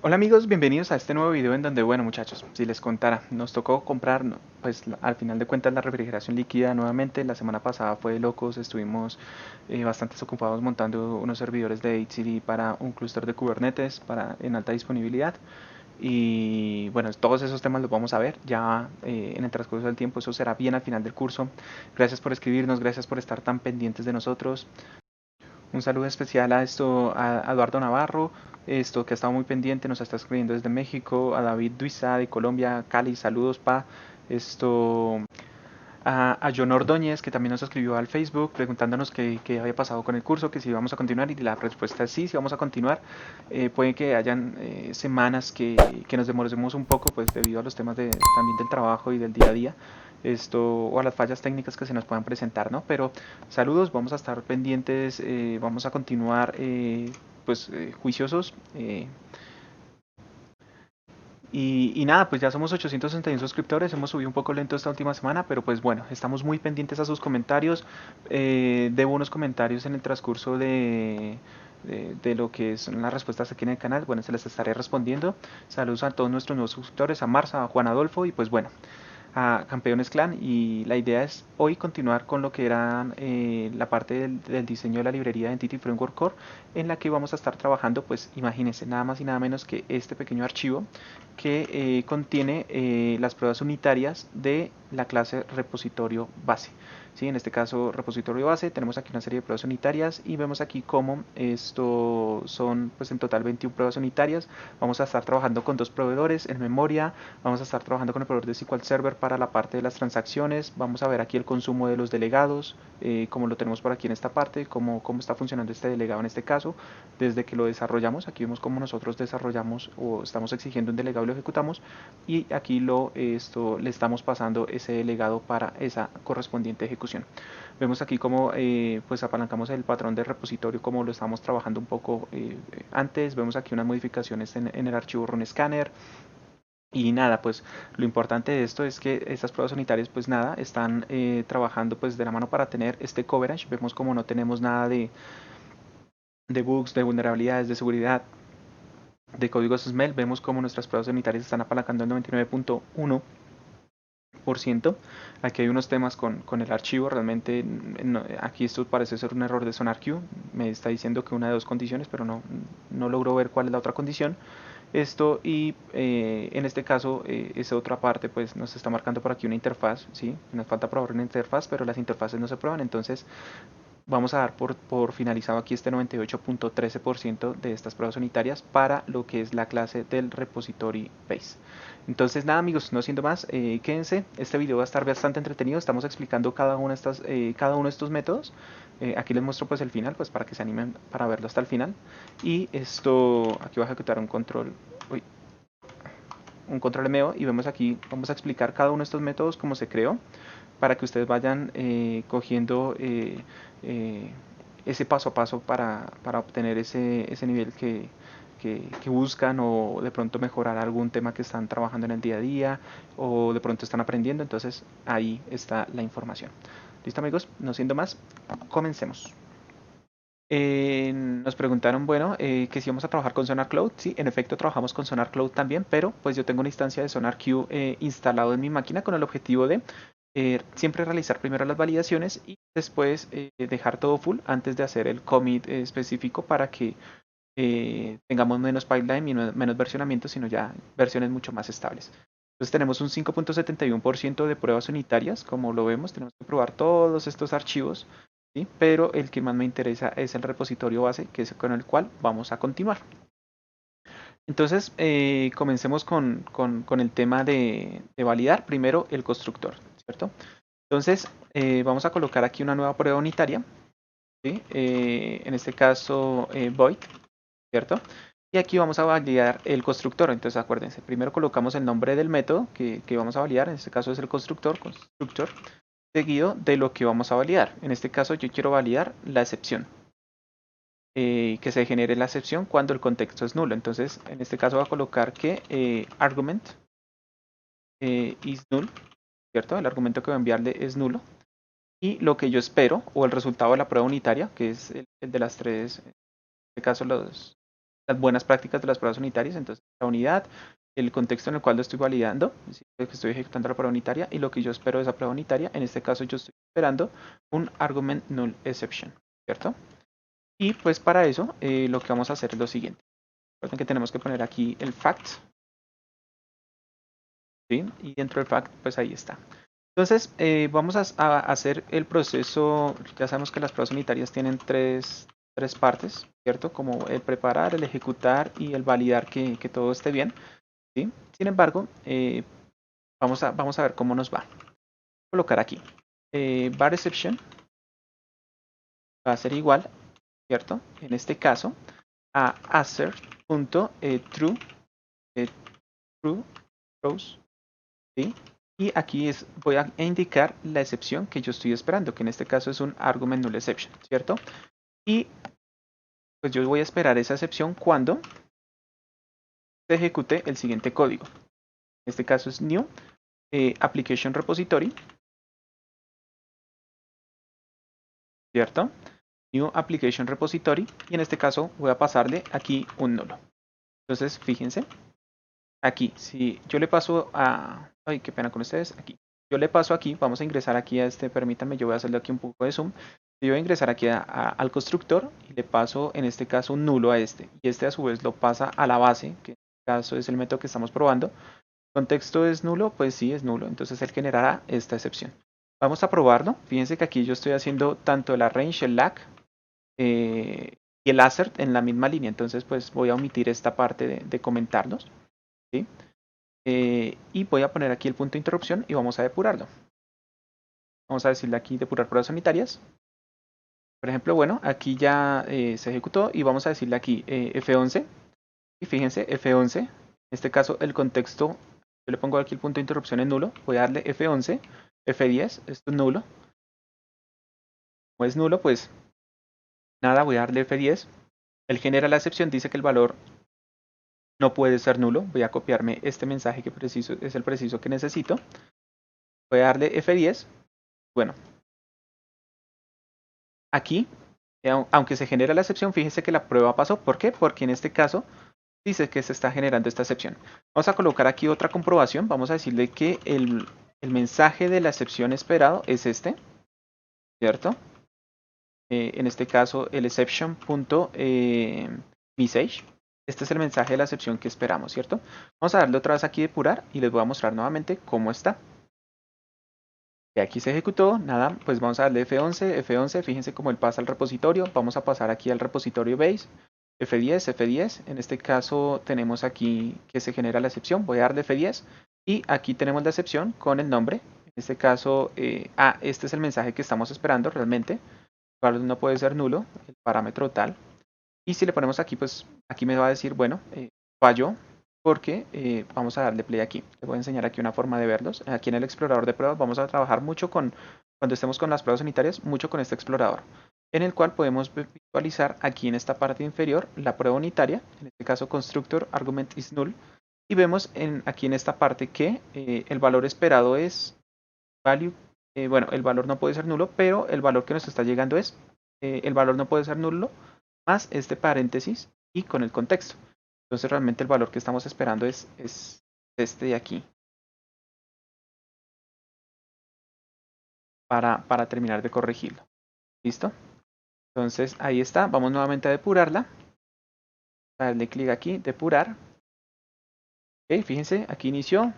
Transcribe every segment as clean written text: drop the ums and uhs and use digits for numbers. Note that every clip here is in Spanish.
Hola amigos, bienvenidos a este nuevo video en donde, bueno muchachos, si les contara, nos tocó comprar, pues al final de cuentas la refrigeración líquida nuevamente. La semana pasada fue de locos, estuvimos bastante ocupados montando unos servidores de HCD para un clúster de Kubernetes en alta disponibilidad. Y bueno, todos esos temas los vamos a ver ya en el transcurso del tiempo, eso será bien al final del curso. Gracias por escribirnos, gracias por estar tan pendientes de nosotros. Un saludo especial a Eduardo Navarro, que ha estado muy pendiente, nos está escribiendo desde México, a David Duiza de Colombia, Cali, saludos pa, esto, a John Ordóñez, que también nos escribió al Facebook preguntándonos qué había pasado con el curso, que si íbamos a continuar, y la respuesta es sí, sí vamos a continuar. Puede que hayan semanas que nos demoremos un poco, pues debido a los temas también del trabajo y del día a día, o a las fallas técnicas que se nos puedan presentar, ¿no? Pero saludos, vamos a estar pendientes, vamos a continuar juiciosos. Y nada, pues ya somos 861 suscriptores, hemos subido un poco lento esta última semana, pero pues bueno, estamos muy pendientes a sus comentarios. Debo unos comentarios en el transcurso de lo que son las respuestas aquí en el canal. Bueno, se les estaré respondiendo. Saludos a todos nuestros nuevos suscriptores, a Marza, a Juan Adolfo y pues bueno, a Campeones Clan. Y la idea es hoy continuar con lo que era la parte del diseño de la librería de Entity Framework Core, en la que vamos a estar trabajando, pues imagínense, nada más y nada menos que este pequeño archivo que contiene las pruebas unitarias de la clase repositorio base. ¿Sí? En este caso, repositorio base, tenemos aquí una serie de pruebas unitarias y vemos aquí cómo esto son, pues en total 21 pruebas unitarias. Vamos a estar trabajando con dos proveedores en memoria, vamos a estar trabajando con el proveedor de SQL Server para la parte de las transacciones, vamos a ver aquí el consumo de los delegados, como lo tenemos por aquí en esta parte, cómo está funcionando este delegado en este caso, desde que lo desarrollamos. Aquí vemos cómo nosotros desarrollamos o estamos exigiendo un delegado y lo ejecutamos, y aquí le estamos pasando ese delegado para esa correspondiente ejecución. Vemos aquí cómo pues apalancamos el patrón de repositorio como lo estamos trabajando un poco antes. Vemos aquí unas modificaciones en el archivo runscanner. Y nada, pues lo importante de esto es que estas pruebas unitarias, pues nada, están trabajando pues de la mano para tener este coverage. Vemos como no tenemos nada de bugs, de vulnerabilidades, de seguridad, de códigos SMEL. Vemos como nuestras pruebas unitarias están apalancando el 99.1%. Aquí hay unos temas con el archivo, realmente aquí esto parece ser un error de SonarQube, me está diciendo que una de dos condiciones, pero no logro ver cuál es la otra condición. Y en este caso, esa otra parte, pues nos está marcando por aquí una interfaz, ¿sí? Nos falta probar una interfaz, pero las interfaces no se prueban, entonces vamos a dar por finalizado aquí este 98.13% de estas pruebas unitarias para lo que es la clase del repository base. Entonces nada amigos, no siendo más, quédense, este video va a estar bastante entretenido, estamos explicando cada uno de estos métodos. Aquí les muestro pues el final, pues para que se animen para verlo hasta el final. Y aquí voy a ejecutar un control MEO, y vemos aquí, vamos a explicar cada uno de estos métodos, cómo se creó, para que ustedes vayan cogiendo eh, ese paso a paso para obtener ese nivel que buscan, o de pronto mejorar algún tema que están trabajando en el día a día, o de pronto están aprendiendo. Entonces ahí está la información. Listo amigos, no siendo más, comencemos. Nos preguntaron, bueno, que si vamos a trabajar con Sonar Cloud. Sí, en efecto trabajamos con Sonar Cloud también, pero pues yo tengo una instancia de SonarQube instalado en mi máquina con el objetivo de siempre realizar primero las validaciones y después dejar todo full antes de hacer el commit específico, para que tengamos menos pipeline y menos versionamiento, sino ya versiones mucho más estables. Entonces tenemos un 5.71% de pruebas unitarias, como lo vemos, tenemos que probar todos estos archivos, ¿sí? Pero el que más me interesa es el repositorio base, que es con el cual vamos a continuar. Entonces, comencemos con el tema de validar primero el constructor, ¿cierto? Entonces, vamos a colocar aquí una nueva prueba unitaria, ¿sí? En este caso, void, ¿cierto? Y aquí vamos a validar el constructor. Entonces, acuérdense, primero colocamos el nombre del método que vamos a validar, en este caso es el constructor, seguido de lo que vamos a validar. En este caso, yo quiero validar la excepción. Que se genere la excepción cuando el contexto es nulo. Entonces, en este caso, voy a colocar que argument is null, ¿cierto? El argumento que voy a enviarle es nulo. Y lo que yo espero, o el resultado de la prueba unitaria, que es el de las tres, en este caso las buenas prácticas de las pruebas unitarias. Entonces, la unidad, el contexto en el cual lo estoy validando, es decir, que estoy ejecutando la prueba unitaria y lo que yo espero de esa prueba unitaria. En este caso yo estoy esperando un argument null exception, ¿cierto? Y pues para eso lo que vamos a hacer es lo siguiente. Recuerden que tenemos que poner aquí el fact, ¿sí? Y dentro del fact, pues ahí está. Entonces, vamos a hacer el proceso. Ya sabemos que las pruebas unitarias tienen tres partes, ¿cierto? Como el preparar, el ejecutar y el validar que todo esté bien, ¿sí? Sin embargo, vamos a ver cómo nos va. Colocar aquí. Var exception va a ser igual, ¿cierto? En este caso, a assert.true, true, rows, ¿sí? Y aquí voy a indicar la excepción que yo estoy esperando, que en este caso es un argument null exception, ¿cierto? Y pues yo voy a esperar esa excepción cuando se ejecute el siguiente código. En este caso es new application repository, ¿cierto? New application repository, y en este caso voy a pasarle aquí un nulo. Entonces, fíjense, aquí, si yo le paso a... Ay, qué pena con ustedes, aquí. Yo le paso aquí, vamos a ingresar aquí a este, permítanme, yo voy a hacerle aquí un poco de zoom. Yo voy a ingresar aquí al constructor y le paso en este caso un nulo a este. Y este a su vez lo pasa a la base, que en este caso es el método que estamos probando. ¿Contexto es nulo? Pues sí, es nulo. Entonces él generará esta excepción. Vamos a probarlo. Fíjense que aquí yo estoy haciendo tanto el arrange, el lag y el assert en la misma línea. Entonces pues voy a omitir esta parte de comentarlos, ¿sí? Y voy a poner aquí el punto de interrupción y vamos a depurarlo. Vamos a decirle aquí depurar pruebas unitarias. Por ejemplo, bueno, aquí ya se ejecutó y vamos a decirle aquí F11. Y fíjense, F11, en este caso el contexto, yo le pongo aquí el punto de interrupción en nulo. Voy a darle F11, F10, esto es nulo. Como es nulo, pues nada, voy a darle F10. Él genera la excepción, dice que el valor no puede ser nulo. Voy a copiarme este mensaje que es el preciso que necesito. Voy a darle F10. Bueno, aquí, aunque se genera la excepción, fíjese que la prueba pasó. ¿Por qué? Porque en este caso dice que se está generando esta excepción. Vamos a colocar aquí otra comprobación. Vamos a decirle que el mensaje de la excepción esperado es este, ¿cierto? En este caso, el exception.message. Este es el mensaje de la excepción que esperamos, ¿cierto? Vamos a darle otra vez aquí depurar y les voy a mostrar nuevamente cómo está. Y aquí se ejecutó, nada, pues vamos a darle F11, F11, fíjense cómo él pasa al repositorio, vamos a pasar aquí al repositorio base, F10, F10, en este caso tenemos aquí que se genera la excepción, voy a darle F10 y aquí tenemos la excepción con el nombre, en este caso, este es el mensaje que estamos esperando realmente, el valor no puede ser nulo, el parámetro tal, y si le ponemos aquí, pues aquí me va a decir, bueno, falló, porque vamos a darle play aquí. Les voy a enseñar aquí una forma de verlos. Aquí en el explorador de pruebas vamos a trabajar mucho cuando estemos con las pruebas unitarias, mucho con este explorador, en el cual podemos visualizar aquí en esta parte inferior la prueba unitaria, en este caso constructor argument is null, y vemos aquí en esta parte que el valor esperado es value, bueno, el valor no puede ser nulo, pero el valor que nos está llegando es, el valor no puede ser nulo, más este paréntesis y con el contexto. Entonces realmente el valor que estamos esperando es este de aquí. Para terminar de corregirlo. ¿Listo? Entonces ahí está. Vamos nuevamente a depurarla. A darle clic aquí, depurar. Ok, fíjense, aquí inició.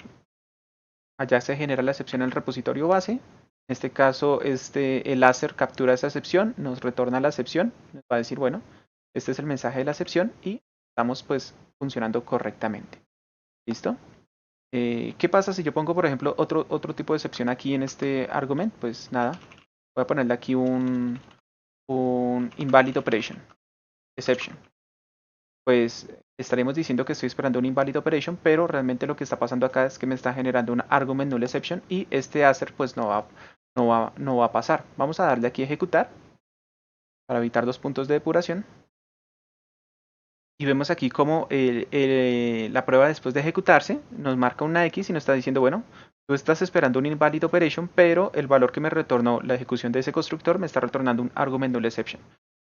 Allá se genera la excepción en el repositorio base. En este caso, el láser captura esa excepción, nos retorna la excepción. Nos va a decir, bueno, este es el mensaje de la excepción y estamos pues funcionando correctamente. ¿Listo? ¿Qué pasa si yo pongo, por ejemplo, otro tipo de excepción aquí en este argument? Pues nada, voy a ponerle aquí un invalid operation, exception. Pues estaremos diciendo que estoy esperando un invalid operation, pero realmente lo que está pasando acá es que me está generando un argument null exception y este assert pues no va a pasar. Vamos a darle aquí a ejecutar para evitar dos puntos de depuración. Y vemos aquí como la prueba después de ejecutarse nos marca una X y nos está diciendo, bueno, tú estás esperando un invalid operation, pero el valor que me retornó la ejecución de ese constructor me está retornando un argument null exception,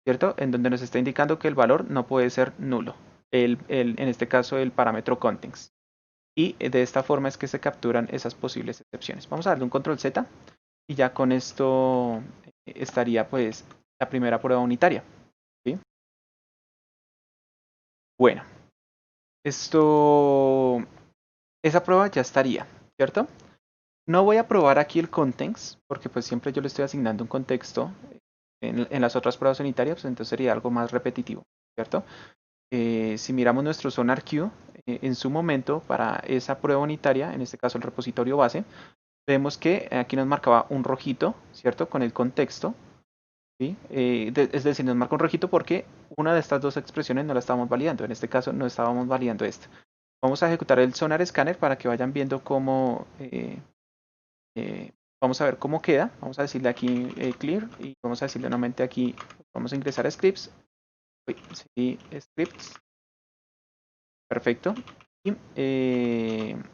¿cierto? En donde nos está indicando que el valor no puede ser nulo. en este caso el parámetro context. Y de esta forma es que se capturan esas posibles excepciones. Vamos a darle un control Z y ya con esto estaría pues la primera prueba unitaria. ¿Sí? Bueno, esa prueba ya estaría, ¿cierto? No voy a probar aquí el context, porque pues siempre yo le estoy asignando un contexto en las otras pruebas unitarias, pues entonces sería algo más repetitivo, ¿cierto? Si miramos nuestro SonarQube, en su momento para esa prueba unitaria, en este caso el repositorio base, vemos que aquí nos marcaba un rojito, ¿cierto? Con el contexto, ¿sí? Es decir, nos marca un rojito porque una de estas dos expresiones no la estábamos validando, en este caso no estábamos validando esta. Vamos a ejecutar el Sonar Scanner para que vayan viendo cómo, vamos a ver cómo queda. Vamos a decirle aquí clear y vamos a decirle nuevamente aquí, vamos a ingresar a scripts. Sí, scripts. Perfecto. Y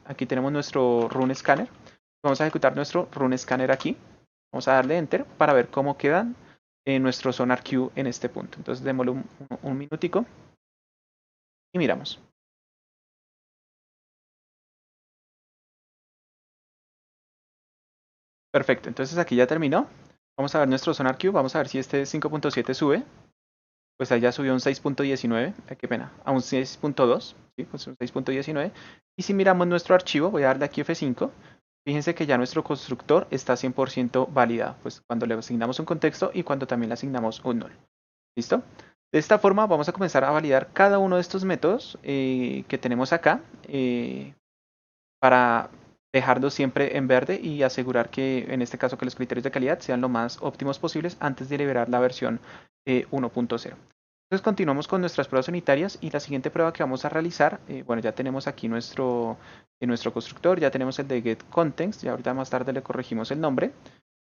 aquí tenemos nuestro run scanner. Vamos a ejecutar nuestro run scanner aquí. Vamos a darle enter para ver cómo quedan nuestro SonarQube en este punto. Entonces démosle un minutico y miramos. Perfecto, entonces aquí ya terminó. Vamos a ver nuestro SonarQube, vamos a ver si este 5.7 sube. Pues allá subió un 6.19, qué pena, a un 6.2, ¿sí? Pues un 6.19. Y si miramos nuestro archivo, voy a darle aquí F5. Fíjense que ya nuestro constructor está 100% validado, pues cuando le asignamos un contexto y cuando también le asignamos un null. ¿Listo? De esta forma vamos a comenzar a validar cada uno de estos métodos que tenemos acá para dejarlos siempre en verde y asegurar que en este caso que los criterios de calidad sean lo más óptimos posibles antes de liberar la versión 1.0. Entonces continuamos con nuestras pruebas unitarias y la siguiente prueba que vamos a realizar, bueno, ya tenemos aquí nuestro constructor, ya tenemos el de getContext, ya ahorita más tarde le corregimos el nombre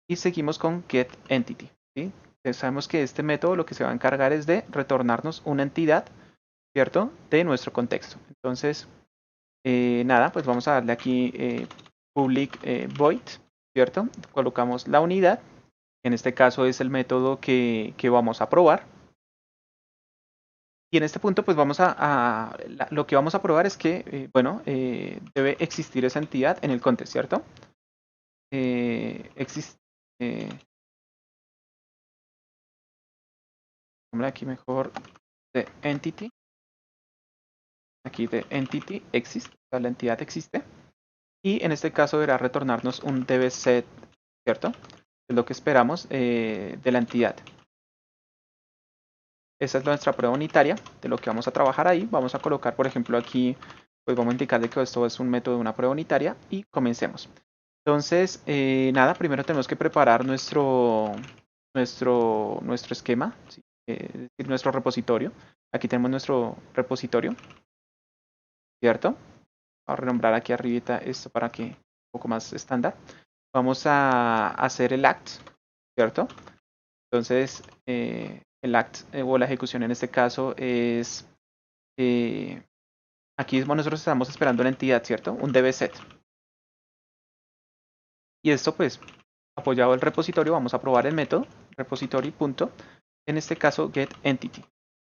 y seguimos con getEntity. ¿Sí? Entonces sabemos que este método lo que se va a encargar es de retornarnos una entidad, ¿cierto?, de nuestro contexto. Entonces, nada, pues vamos a darle aquí public void, ¿cierto? Colocamos la unidad, en este caso es el método que vamos a probar. Y en este punto, pues lo que vamos a probar es que, bueno, debe existir esa entidad en el context, ¿cierto? Existe, aquí mejor de entity, aquí de entity existe, o sea, la entidad existe. Y en este caso deberá retornarnos un dbset, ¿cierto? Es lo que esperamos de la entidad. Esa es nuestra prueba unitaria de lo que vamos a trabajar ahí. Vamos a colocar, por ejemplo, aquí, pues vamos a indicarle que esto es un método de una prueba unitaria y comencemos. Entonces, nada, primero tenemos que preparar nuestro esquema, ¿sí? Es decir, nuestro repositorio. Aquí tenemos nuestro repositorio, ¿cierto? Vamos a renombrar aquí arribita esto para que un poco más estándar. Vamos a hacer el act, ¿cierto? Entonces, el act o la ejecución en este caso es, aquí nosotros estamos esperando una entidad, ¿cierto? Un dbset. Y esto pues, apoyado el repositorio, vamos a probar el método repository. En este caso getEntity.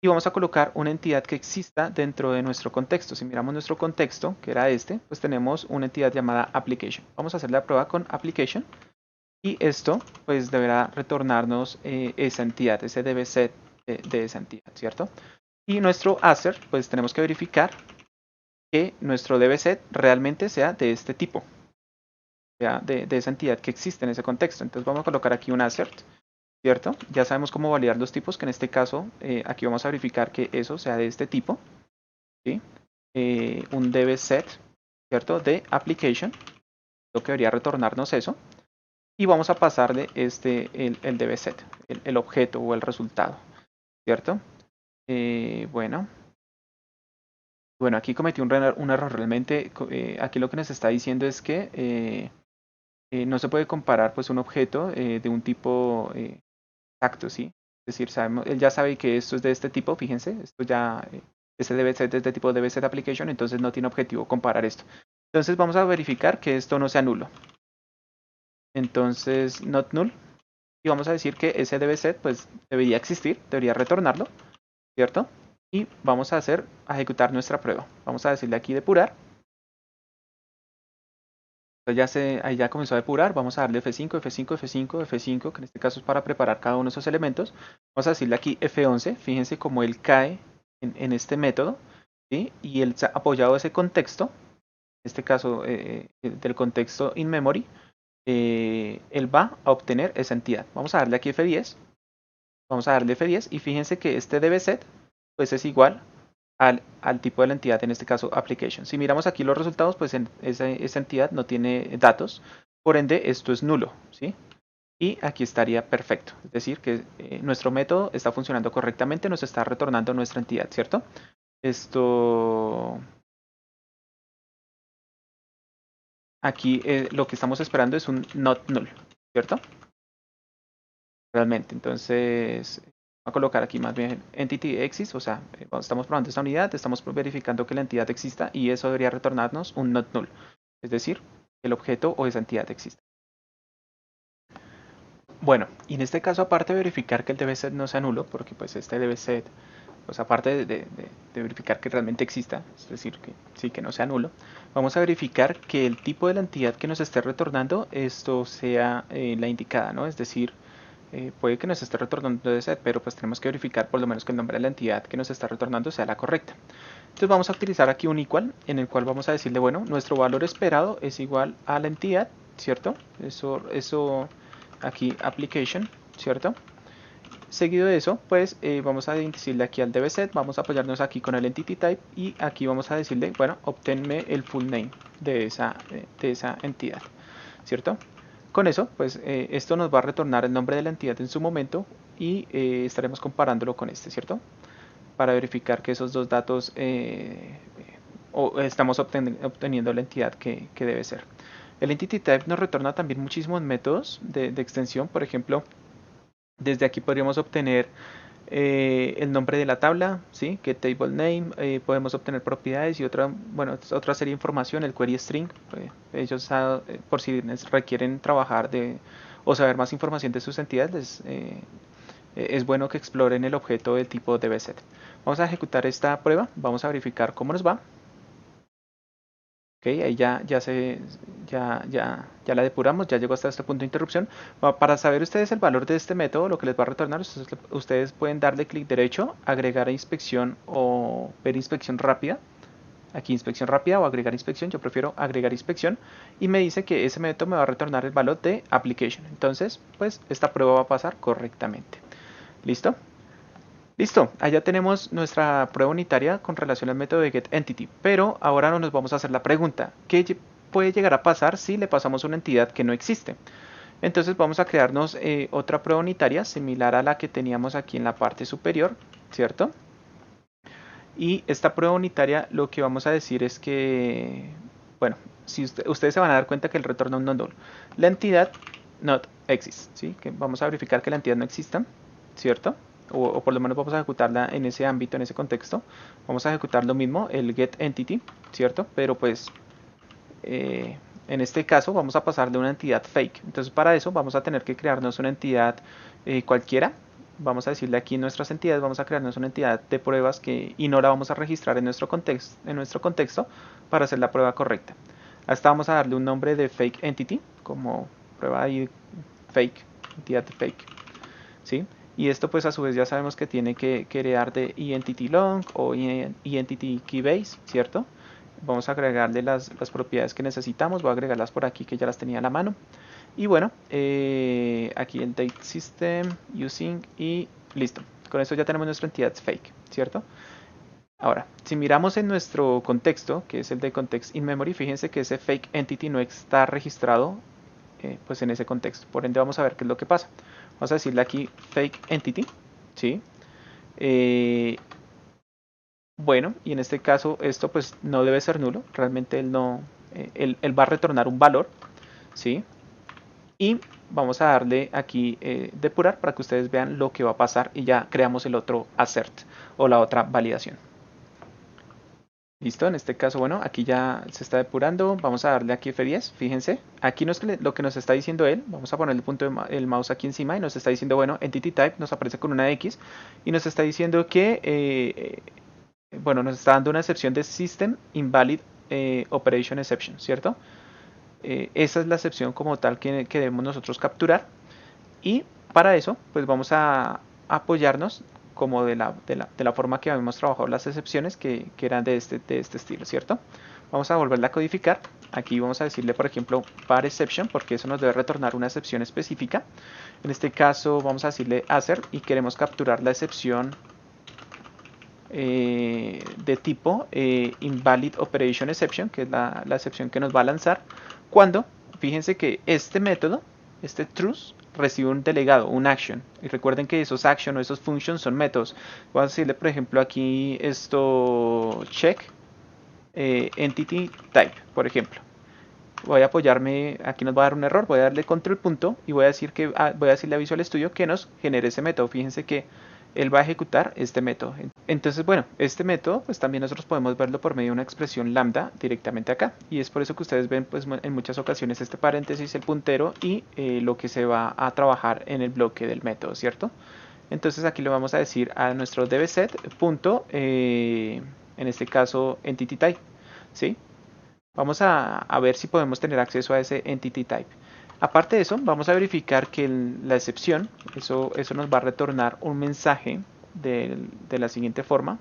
Y vamos a colocar una entidad que exista dentro de nuestro contexto. Si miramos nuestro contexto, que era este, pues tenemos una entidad llamada application. Vamos a hacer la prueba con application. Y esto pues deberá retornarnos esa entidad, ese dbset de esa entidad, ¿cierto? Y nuestro assert, pues tenemos que verificar que nuestro dbset realmente sea de este tipo, sea de esa entidad que existe en ese contexto. Entonces vamos a colocar aquí un assert, ¿cierto? Ya sabemos cómo validar los tipos, que en este caso aquí vamos a verificar que eso sea de este tipo, ¿sí? Un dbset, ¿cierto? De application, lo que debería retornarnos eso. Y vamos a pasarle el dbset, el objeto o el resultado, ¿cierto? Bueno, aquí cometí un error. Realmente aquí lo que nos está diciendo es que no se puede comparar pues un objeto de un tipo exacto, ¿sí? Es decir, él ya sabe que esto es de este tipo, fíjense, esto ya, ese debe ser de este tipo debe ser application, entonces no tiene objetivo comparar esto. Entonces vamos a verificar que esto no sea nulo. Entonces, not null. Y vamos a decir que ese dbset pues debería existir, debería retornarlo, ¿cierto? y vamos a ejecutar nuestra prueba. Vamos a decirle aquí depurar. Entonces ahí ya comenzó a depurar. Vamos a darle F5, F5, F5, F5, que en este caso es para preparar cada uno de esos elementos. Vamos a decirle aquí F11. Fíjense cómo él cae en este método, ¿sí? Y él apoyado ese contexto, en este caso del contexto in memory, él va a obtener esa entidad. Vamos a darle aquí F10. Vamos a darle F10 y fíjense que este dbset pues es igual al tipo de la entidad, en este caso application. Si miramos aquí los resultados, pues esa entidad no tiene datos, por ende esto es nulo, ¿sí? Y aquí estaría perfecto, es decir, que nuestro método está funcionando correctamente, nos está retornando nuestra entidad, ¿cierto? Esto, aquí lo que estamos esperando es un not null, ¿cierto? Realmente, entonces voy a colocar aquí más bien entity exists, o sea, estamos probando esta unidad, estamos verificando que la entidad exista y eso debería retornarnos un not null, es decir, el objeto o esa entidad existe. Bueno, y en este caso, aparte de verificar que el dbset no sea nulo, porque pues este dbset, pues aparte de verificar que realmente exista, es decir, que sí, que no sea nulo, vamos a verificar que el tipo de la entidad que nos esté retornando esto sea la indicada, ¿no? Es decir, puede que nos esté retornando dbset, pero pues tenemos que verificar por lo menos que el nombre de la entidad que nos está retornando sea la correcta. Entonces vamos a utilizar aquí un equal, en el cual vamos a decirle, bueno, nuestro valor esperado es igual a la entidad, ¿cierto? Eso aquí application, ¿cierto? Seguido de eso, pues vamos a decirle aquí al dbset, vamos a apoyarnos aquí con el entity type y aquí vamos a decirle, bueno, obténme el full name de esa entidad, ¿cierto? Con eso, pues esto nos va a retornar el nombre de la entidad en su momento y estaremos comparándolo con este, ¿cierto? Para verificar que esos dos datos o estamos obteniendo la entidad que debe ser. El entity type nos retorna también muchísimos métodos de extensión, por ejemplo, desde aquí podríamos obtener el nombre de la tabla, ¿sí? Get table name, podemos obtener propiedades y otra serie de información, el query string. Ellos, por si requieren trabajar o saber más información de sus entidades, es bueno que exploren el objeto del tipo dbset. Vamos a ejecutar esta prueba, vamos a verificar cómo nos va. Ok, ahí ya la depuramos, ya llegó hasta este punto de interrupción. Para saber ustedes el valor de este método, lo que les va a retornar, ustedes pueden darle clic derecho, agregar a inspección o ver inspección rápida. Aquí inspección rápida o agregar inspección, yo prefiero agregar inspección. Y me dice que ese método me va a retornar el valor de application. Entonces, pues esta prueba va a pasar correctamente. ¿Listo? Listo, allá tenemos nuestra prueba unitaria con relación al método de getEntity, pero ahora no nos vamos a hacer la pregunta, ¿qué puede llegar a pasar si le pasamos una entidad que no existe? Entonces vamos a crearnos otra prueba unitaria similar a la que teníamos aquí en la parte superior, ¿cierto? Y esta prueba unitaria lo que vamos a decir es que, bueno, si ustedes se van a dar cuenta que el retorno un non-null. La entidad not exists, ¿sí? Que vamos a verificar que la entidad no exista, ¿cierto? O por lo menos vamos a ejecutarla en ese ámbito, en ese contexto. Vamos a ejecutar lo mismo, el getEntity, ¿cierto? Pero pues en este caso vamos a pasar de una entidad fake. Entonces para eso vamos a tener que crearnos una entidad cualquiera. Vamos a decirle aquí en nuestras entidades, vamos a crearnos una entidad de pruebas y no la vamos a registrar en nuestro contexto para hacer la prueba correcta. Hasta vamos a darle un nombre de fake entity, como prueba ahí fake, entidad fake, ¿sí? Y esto pues a su vez ya sabemos que tiene que crear de entity long o entity keybase, ¿cierto? Vamos a agregarle las propiedades que necesitamos, voy a agregarlas por aquí que ya las tenía a la mano. Y bueno, aquí el date system, using y listo. Con esto ya tenemos nuestra entidad fake, ¿cierto? Ahora, si miramos en nuestro contexto, que es el de context in memory, fíjense que ese fake entity no está registrado pues en ese contexto. Por ende vamos a ver qué es lo que pasa. Vamos a decirle aquí fake entity, ¿sí? Bueno, y en este caso esto pues no debe ser nulo, realmente él no, él va a retornar un valor, ¿sí? Y vamos a darle aquí depurar para que ustedes vean lo que va a pasar y ya creamos el otro assert o la otra validación. Listo, en este caso, bueno, aquí ya se está depurando, vamos a darle aquí F10, fíjense, aquí lo que nos está diciendo él, vamos a poner el punto del mouse aquí encima y nos está diciendo, bueno, entity type nos aparece con una X y nos está diciendo que bueno, nos está dando una excepción de System Invalid Operation Exception, ¿cierto? Esa es la excepción como tal que debemos nosotros capturar. Y para eso, pues vamos a apoyarnos como de la forma que habíamos trabajado las excepciones que eran de este estilo, ¿cierto? Vamos a volverla a codificar. Aquí vamos a decirle, por ejemplo, var exception, porque eso nos debe retornar una excepción específica. En este caso vamos a decirle asser y queremos capturar la excepción de tipo invalid operation exception, que es la excepción que nos va a lanzar cuando, fíjense que este método, este truth, recibe un delegado, un action. Y recuerden que esos action o esos functions son métodos. Voy a decirle, por ejemplo, aquí esto check entity type, por ejemplo. Voy a apoyarme, aquí nos va a dar un error, voy a darle control punto y voy a decir que voy a decirle a Visual Studio que nos genere ese método. Fíjense que él va a ejecutar este método. Entonces, bueno, este método, pues también nosotros podemos verlo por medio de una expresión lambda directamente acá. Y es por eso que ustedes ven, pues en muchas ocasiones este paréntesis, el puntero y lo que se va a trabajar en el bloque del método, ¿cierto? Entonces aquí le vamos a decir a nuestro dbset punto, en este caso entity type, ¿sí? Vamos a ver si podemos tener acceso a ese entity type. Aparte de eso, vamos a verificar que la excepción, eso nos va a retornar un mensaje de la siguiente forma,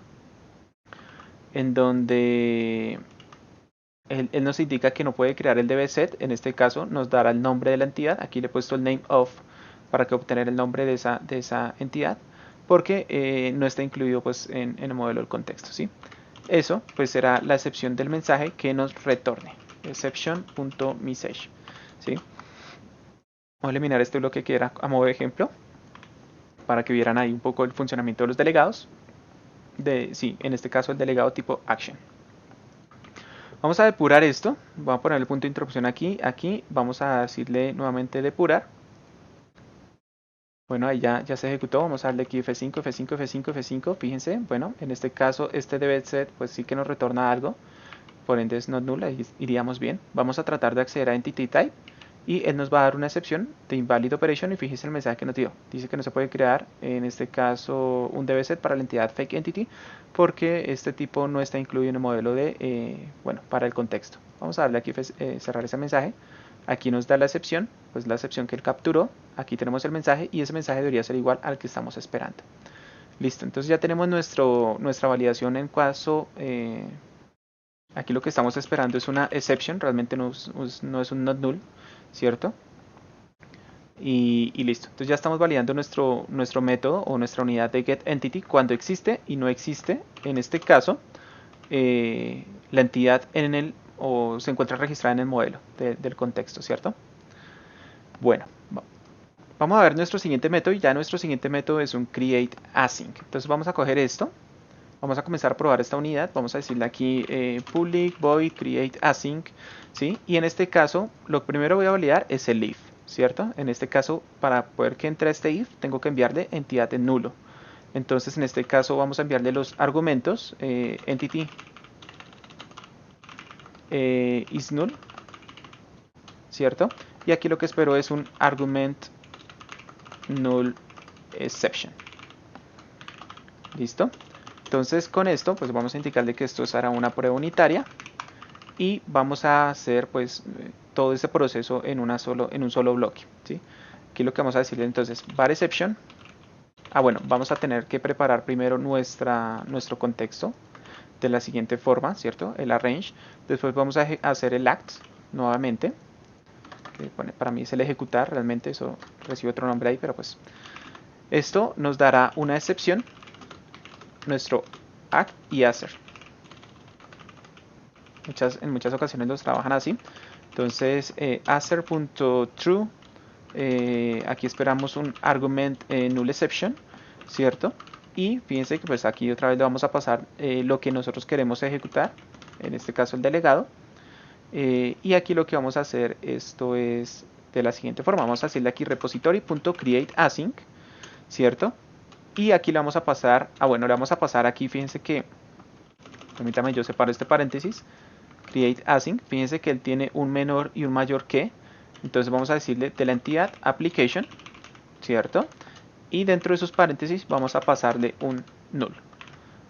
en donde él nos indica que no puede crear el dbset. En este caso nos dará el nombre de la entidad. Aquí le he puesto el name of para que obtener el nombre de esa entidad, porque no está incluido pues en el modelo del contexto, ¿sí? Eso pues será la excepción del mensaje que nos retorne, exception.message, ¿sí? Voy a eliminar este bloque que era a modo de ejemplo para que vieran ahí un poco el funcionamiento de los delegados. Sí, en este caso el delegado tipo action. Vamos a depurar esto. Vamos a poner el punto de interrupción aquí. Aquí vamos a decirle nuevamente depurar. Bueno, ahí ya se ejecutó. Vamos a darle aquí F5, F5, F5, F5. Fíjense, bueno, en este caso este dbset pues sí que nos retorna algo. Por ende es not null, ahí iríamos bien. Vamos a tratar de acceder a entity type y él nos va a dar una excepción de invalid operation y fíjese el mensaje que nos dio. Dice que no se puede crear en este caso un dbset para la entidad fake entity porque este tipo no está incluido en el modelo bueno, para el contexto. Vamos a darle aquí cerrar ese mensaje. Aquí nos da la excepción, pues la excepción que él capturó. Aquí tenemos el mensaje y ese mensaje debería ser igual al que estamos esperando. Listo, entonces ya tenemos nuestra validación en caso aquí lo que estamos esperando es una exception, realmente no es un not null, ¿cierto? Y listo. Entonces ya estamos validando nuestro método o nuestra unidad de getEntity cuando existe y no existe, en este caso, la entidad o se encuentra registrada en el modelo del contexto, ¿cierto? Bueno, vamos a ver nuestro siguiente método y ya nuestro siguiente método es un createAsync. Entonces vamos a coger esto. Vamos a comenzar a probar esta unidad. Vamos a decirle aquí public void create async, ¿sí? Y en este caso, lo primero voy a validar es el if, ¿cierto? En este caso, para poder que entre este if, tengo que enviarle entidad en nulo. Entonces, en este caso, vamos a enviarle los argumentos entity is null, ¿cierto? Y aquí lo que espero es un argument null exception. ¿Listo? Entonces con esto pues vamos a indicarle que esto será una prueba unitaria y vamos a hacer pues todo ese proceso en un solo bloque, ¿sí? Aquí lo que vamos a decirle entonces var exception. Bueno, vamos a tener que preparar primero nuestro contexto de la siguiente forma, ¿cierto? El arrange. Después vamos a hacer el act nuevamente, que para mí es el ejecutar, realmente eso recibe otro nombre ahí, pero pues esto nos dará una excepción, nuestro act y asser. En muchas ocasiones los trabajan así. Entonces asser.true, aquí esperamos un argument null exception, ¿cierto? Y fíjense que pues aquí otra vez le vamos a pasar lo que nosotros queremos ejecutar, en este caso el delegado. Y aquí lo que vamos a hacer, esto es de la siguiente forma. Vamos a decirle aquí repository.createAsync, ¿cierto? Y aquí le vamos a pasar, bueno, le vamos a pasar aquí, fíjense que, permítame, yo separo este paréntesis, createAsync, fíjense que él tiene un menor y un mayor que, entonces vamos a decirle de la entidad application, ¿cierto? Y dentro de esos paréntesis vamos a pasarle un null,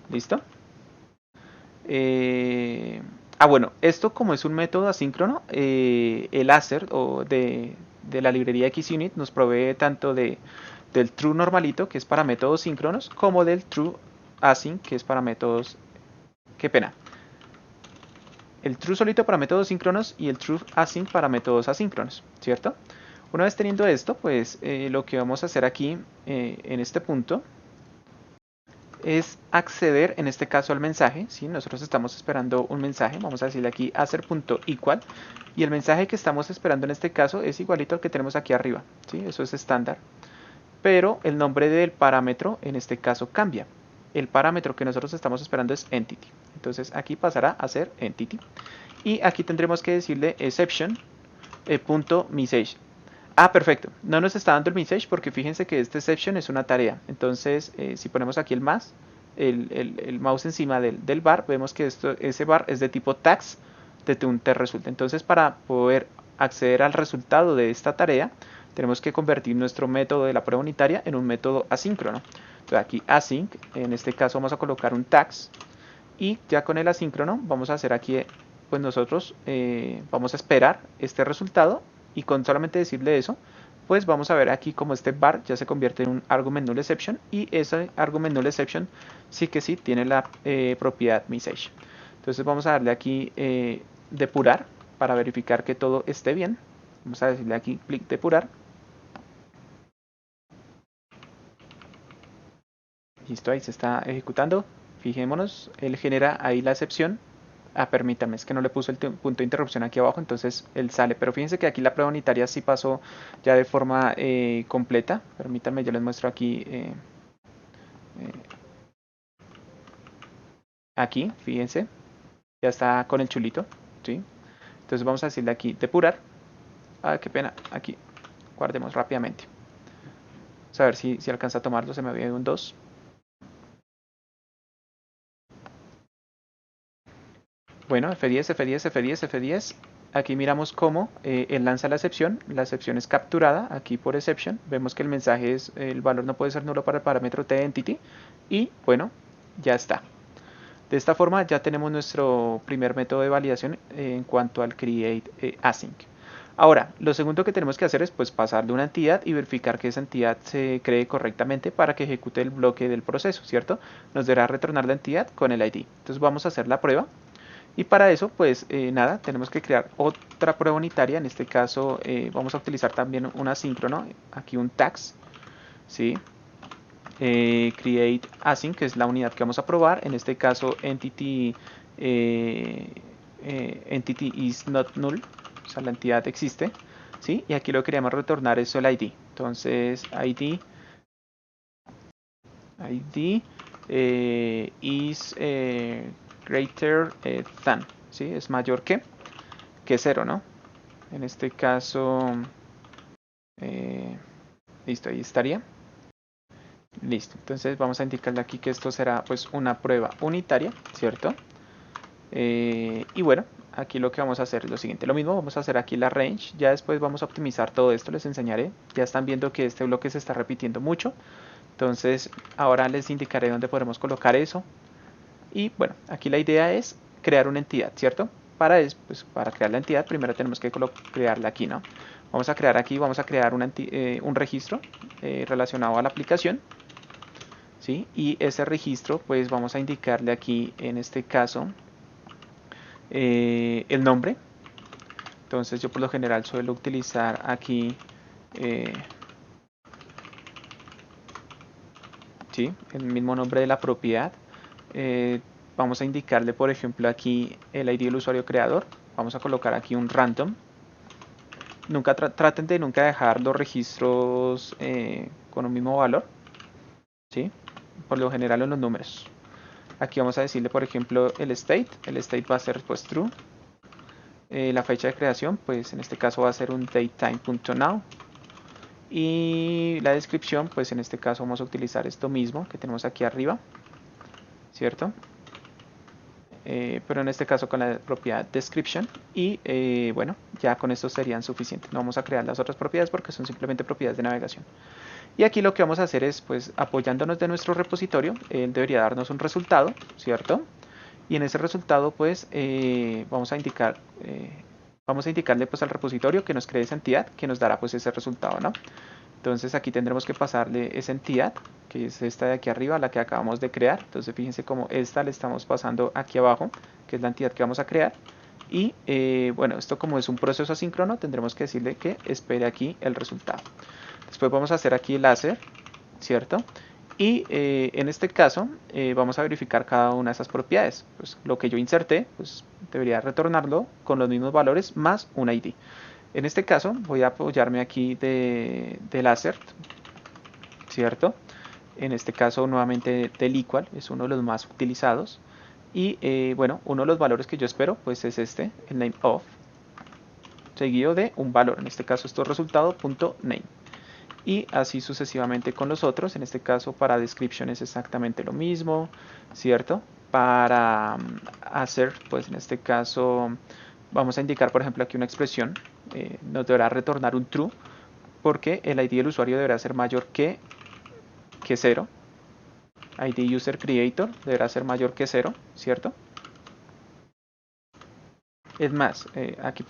¿listo? Bueno, esto como es un método asíncrono, el assert de la librería XUnit nos provee tanto del true normalito, que es para métodos síncronos, como del true async, que es para métodos, qué pena, el true solito para métodos síncronos y el true async para métodos asíncronos, ¿cierto? Una vez teniendo esto, pues lo que vamos a hacer aquí en este punto es acceder en este caso al mensaje. ¿Sí? Nosotros estamos esperando un mensaje, vamos a decirle aquí assert.equal, y el mensaje que estamos esperando en este caso es igualito al que tenemos aquí arriba. ¿Sí? Eso es estándar, pero el nombre del parámetro en este caso cambia. El parámetro que nosotros estamos esperando es entity, entonces aquí pasará a ser entity, y aquí tendremos que decirle exception.message. Perfecto. No nos está dando el message porque fíjense que este exception es una tarea. Entonces, si ponemos aquí el más, el mouse encima del bar, vemos que ese bar es de tipo tags de resulta. Entonces, para poder acceder al resultado de esta tarea, tenemos que convertir nuestro método de la prueba unitaria en un método asíncrono. Entonces, aquí async, en este caso vamos a colocar un tags, y ya con el asíncrono vamos a hacer aquí, pues nosotros vamos a esperar este resultado, y con solamente decirle eso, pues vamos a ver aquí como este bar ya se convierte en un argument null exception, y ese argument null exception sí que sí tiene la propiedad message. Entonces vamos a darle aquí depurar para verificar que todo esté bien. Vamos a decirle aquí clic depurar. Listo, ahí se está ejecutando. Fijémonos, él genera ahí la excepción. Permítanme, es que no le puse el punto de interrupción aquí abajo, entonces él sale. Pero fíjense que aquí la prueba unitaria sí pasó ya de forma completa. Permítanme, yo les muestro aquí. Aquí, fíjense, ya está con el chulito, ¿sí? Entonces vamos a decirle aquí depurar. Qué pena, aquí, guardemos rápidamente. Vamos a ver si alcanza a tomarlo, se me había ido un 2. Bueno, F10, F10, F10, F10. Aquí miramos cómo él lanza la excepción es capturada aquí por exception, vemos que el mensaje es, el valor no puede ser nulo para el parámetro tEntity, y bueno, ya está. De esta forma ya tenemos nuestro primer método de validación en cuanto al create async. Ahora, lo segundo que tenemos que hacer es pues pasarle una entidad y verificar que esa entidad se cree correctamente para que ejecute el bloque del proceso, ¿cierto? Nos deberá retornar la entidad con el ID. Entonces vamos a hacer la prueba. Y para eso, pues nada, tenemos que crear otra prueba unitaria. En este caso vamos a utilizar también un asíncrono, aquí un tags, ¿sí? Create async, que es la unidad que vamos a probar. En este caso, entity is not null, o sea, la entidad existe, ¿sí? Y aquí lo que queríamos retornar es el ID. Entonces, ID is greater than, ¿sí? Es mayor que 0, ¿no? En este caso, listo, ahí estaría. Listo, entonces vamos a indicarle aquí que esto será pues una prueba unitaria, ¿cierto? Y bueno, aquí lo que vamos a hacer es lo siguiente, lo mismo vamos a hacer aquí la range, ya después vamos a optimizar todo esto, les enseñaré. Ya están viendo que este bloque se está repitiendo mucho, entonces ahora les indicaré dónde podremos colocar eso. Y bueno, aquí la idea es crear una entidad, ¿cierto? Pues, para crear la entidad primero tenemos que crearla aquí, ¿no? Vamos a crear aquí, vamos a crear un registro relacionado a la aplicación, ¿sí? Y ese registro pues vamos a indicarle aquí en este caso el nombre. Entonces yo por lo general suelo utilizar aquí ¿sí? El mismo nombre de la propiedad. Vamos a indicarle por ejemplo aquí el ID del usuario creador. Vamos a colocar aquí un random. Nunca traten de nunca dejar los registros con un mismo valor, ¿sí? Por lo general en los números. Aquí vamos a decirle por ejemplo el state va a ser pues true. La fecha de creación pues en este caso va a ser un datetime.now, y la descripción pues en este caso vamos a utilizar esto mismo que tenemos aquí arriba, ¿cierto? Pero en este caso con la propiedad description, y bueno, ya con esto serían suficientes. No vamos a crear las otras propiedades porque son simplemente propiedades de navegación. Y aquí lo que vamos a hacer es, pues apoyándonos de nuestro repositorio, él debería darnos un resultado, ¿cierto? y en ese resultado pues vamos a indicarle pues al repositorio que nos cree esa entidad que nos dará pues ese resultado, ¿no? Entonces aquí tendremos que pasarle esa entidad, que es esta de aquí arriba, la que acabamos de crear. Entonces fíjense cómo esta le estamos pasando aquí abajo, que es la entidad que vamos a crear. Y bueno, esto como es un proceso asíncrono, tendremos que decirle que espere aquí el resultado. Después vamos a hacer aquí el láser, ¿cierto? Y en este caso vamos a verificar cada una de esas propiedades. Pues lo que yo inserté, pues debería retornarlo con los mismos valores más un ID. En este caso voy a apoyarme aquí del assert, ¿cierto? En este caso nuevamente del equal, es uno de los más utilizados. Y bueno, uno de los valores que yo espero pues es este, el name of, seguido de un valor, en este caso esto es resultado.name. Y así sucesivamente con los otros, en este caso para description es exactamente lo mismo, ¿cierto? Para hacer, pues en este caso vamos a indicar por ejemplo aquí una expresión, nos deberá retornar un true, porque el ID del usuario deberá ser mayor que 0, ID user creator deberá ser mayor que 0, ¿cierto? Es más, aquí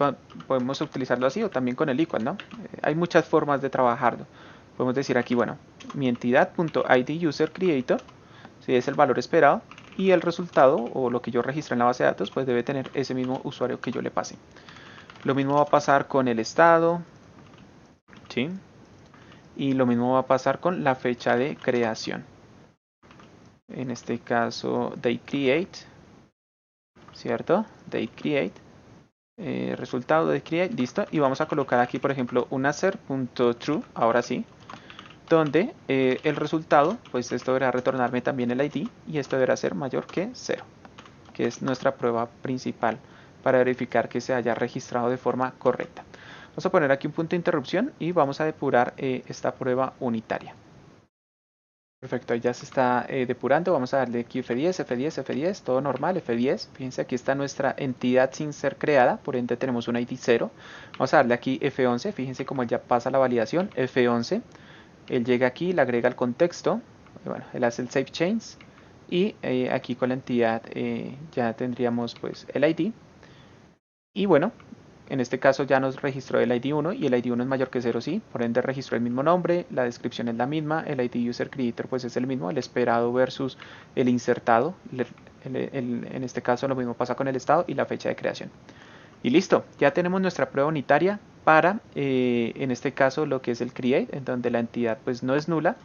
podemos utilizarlo así o también con el equal, ¿no? Hay muchas formas de trabajarlo. Podemos decir aquí, bueno, mi entidad.id user creator, si es el valor esperado, y el resultado o lo que yo registré en la base de datos, pues debe tener ese mismo usuario que yo le pase. Lo mismo va a pasar con el estado, ¿sí? Y lo mismo va a pasar con la fecha de creación. En este caso, date create, ¿cierto? Date create. Resultado de create, listo, y vamos a colocar aquí por ejemplo un assert.true, ahora sí, donde el resultado, pues esto deberá retornarme también el ID y esto deberá ser mayor que 0, que es nuestra prueba principal para verificar que se haya registrado de forma correcta. Vamos a poner aquí un punto de interrupción y vamos a depurar esta prueba unitaria. Perfecto, ahí ya se está depurando. Vamos a darle aquí F10, F10, F10, todo normal, F10. Fíjense, aquí está nuestra entidad sin ser creada, por ende tenemos un ID 0. Vamos a darle aquí F11, fíjense cómo él ya pasa la validación, F11. Él llega aquí, le agrega el contexto, bueno, él hace el save change y aquí con la entidad ya tendríamos pues el ID. Y bueno, en este caso ya nos registró el ID 1 y el ID 1 es mayor que 0, sí, por ende registró el mismo nombre, la descripción es la misma, el ID user creator pues es el mismo, el esperado versus el insertado, en este caso lo mismo pasa con el estado y la fecha de creación. Y listo, ya tenemos nuestra prueba unitaria para, en este caso, lo que es el create, en donde la entidad pues no es nula,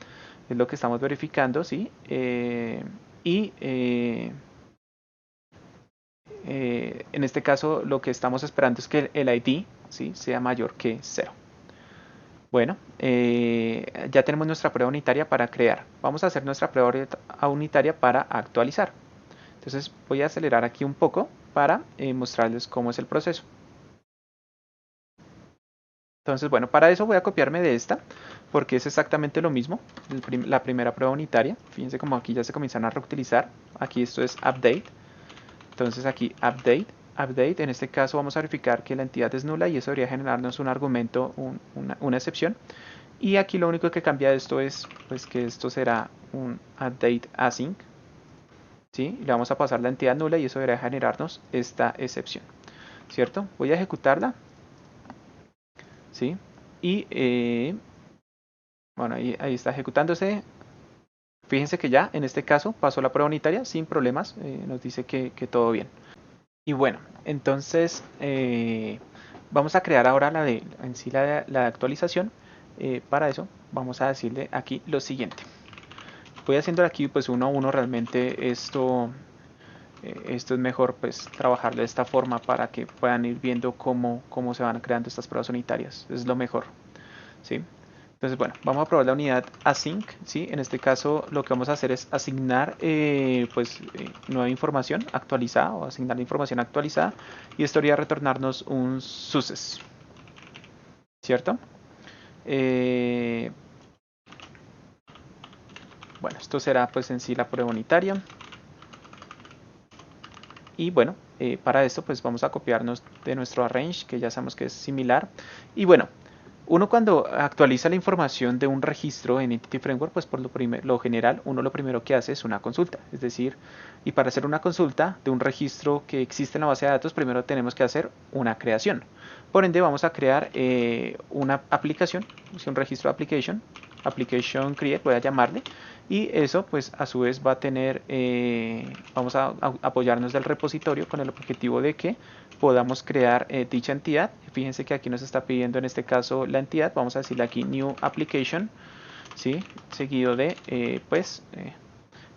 es lo que estamos verificando, ¿sí? Y en este caso lo que estamos esperando es que el ID, ¿sí?, sea mayor que 0. Bueno, ya tenemos nuestra prueba unitaria para crear. Vamos a hacer nuestra prueba unitaria para actualizar. Entonces voy a acelerar aquí un poco para mostrarles cómo es el proceso. Entonces, bueno, para eso voy a copiarme de esta, porque es exactamente lo mismo, la primera prueba unitaria. Fíjense como aquí ya se comienzan a reutilizar. Aquí esto es update. Entonces aquí update. En este caso vamos a verificar que la entidad es nula y eso debería generarnos un argumento, una excepción. Y aquí lo único que cambia de esto es pues que esto será un update async, ¿sí? Le vamos a pasar la entidad nula y eso debería generarnos esta excepción, ¿cierto? Voy a ejecutarla, ¿sí? Y bueno, ahí está ejecutándose. Fíjense que ya en este caso pasó la prueba unitaria sin problemas, nos dice que todo bien. Y bueno, entonces vamos a crear ahora en sí la de actualización. Para eso vamos a decirle aquí lo siguiente. Voy haciendo aquí pues uno a uno, realmente esto es mejor pues trabajarlo de esta forma para que puedan ir viendo cómo se van creando estas pruebas unitarias. Es lo mejor, ¿sí? Entonces, bueno, vamos a probar la unidad async, ¿sí? En este caso lo que vamos a hacer es asignar nueva información actualizada o asignar la información actualizada y esto debería retornarnos un success, ¿cierto? Bueno, esto será pues en sí la prueba unitaria. Y bueno, para esto pues vamos a copiarnos de nuestro arrange, que ya sabemos que es similar. Y bueno, Uno cuando actualiza la información de un registro en Entity Framework, pues por lo general, uno lo primero que hace es una consulta. Es decir, y para hacer una consulta de un registro que existe en la base de datos, primero tenemos que hacer una creación. Por ende, vamos a crear una aplicación, un registro application create, voy a llamarle, y eso pues a su vez va a tener, vamos a apoyarnos del repositorio con el objetivo de que podamos crear dicha entidad. Fíjense que aquí nos está pidiendo en este caso la entidad, vamos a decirle aquí new application, ¿sí? Seguido de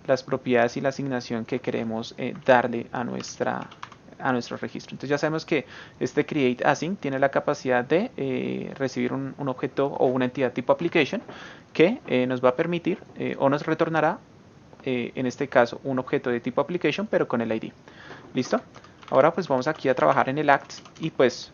las propiedades y la asignación que queremos darle a nuestro registro. Entonces ya sabemos que este create async tiene la capacidad de recibir un objeto o una entidad tipo application que nos va a permitir o nos retornará en este caso un objeto de tipo application pero con el ID. ¿Listo? Ahora pues vamos aquí a trabajar en el act y pues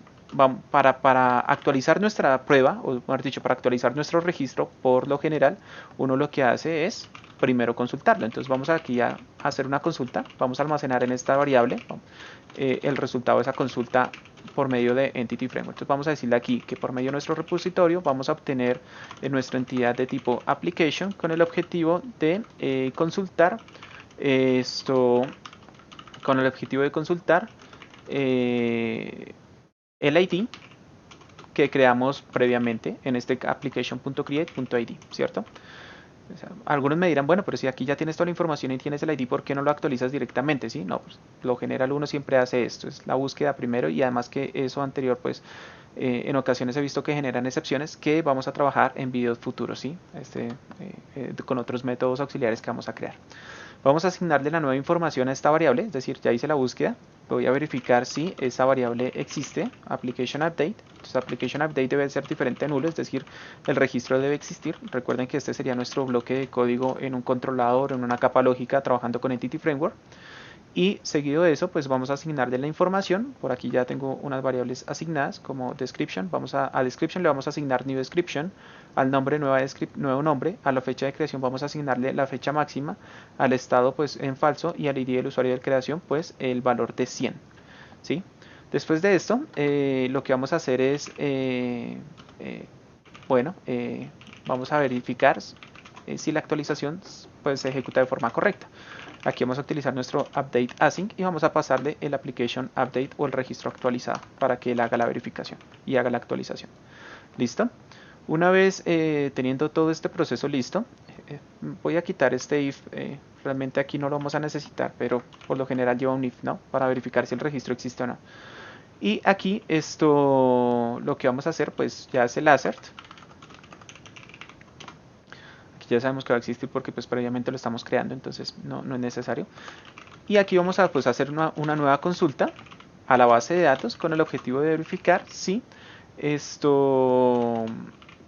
para actualizar nuestra prueba, o mejor dicho, para actualizar nuestro registro, por lo general, uno lo que hace es primero consultarlo. Entonces vamos aquí a hacer una consulta, vamos a almacenar en esta variable el resultado de esa consulta por medio de Entity Framework. Entonces vamos a decirle aquí que por medio de nuestro repositorio vamos a obtener nuestra entidad de tipo application con el objetivo de consultar esto, con el objetivo de consultar el ID que creamos previamente en este application.create.id, ¿cierto? O sea, algunos me dirán, bueno, pero si aquí ya tienes toda la información y tienes el ID, ¿por qué no lo actualizas directamente? ¿Sí? No, pues lo general uno siempre hace esto, es la búsqueda primero y además que eso anterior, pues en ocasiones he visto que generan excepciones que vamos a trabajar en videos futuros, ¿sí? Con otros métodos auxiliares que vamos a crear. Vamos a asignarle la nueva información a esta variable, es decir, ya hice la búsqueda. Voy a verificar si esa variable existe, application update. Entonces application update debe ser diferente a nulo, es decir, el registro debe existir. Recuerden que este sería nuestro bloque de código en un controlador, en una capa lógica, trabajando con Entity Framework. Y seguido de eso, pues vamos a asignarle la información. Por aquí ya tengo unas variables asignadas como description. A description le vamos a asignar new description, al nombre nuevo nombre, a la fecha de creación vamos a asignarle la fecha máxima, al estado pues en falso y al ID del usuario de creación pues el valor de 100. ¿Sí? Después de esto, lo que vamos a hacer es, vamos a verificar si la actualización pues, se ejecuta de forma correcta. Aquí vamos a utilizar nuestro update async y vamos a pasarle el application update o el registro actualizado para que él haga la verificación y haga la actualización. ¿Listo? Una vez teniendo todo este proceso listo, voy a quitar este if. Realmente aquí no lo vamos a necesitar, pero por lo general lleva un if, ¿no? Para verificar si el registro existe o no. Y aquí esto, lo que vamos a hacer, pues ya es el assert. Ya sabemos que va a existir porque pues previamente lo estamos creando, entonces no es necesario. Y aquí vamos a pues hacer una nueva consulta a la base de datos con el objetivo de verificar si esto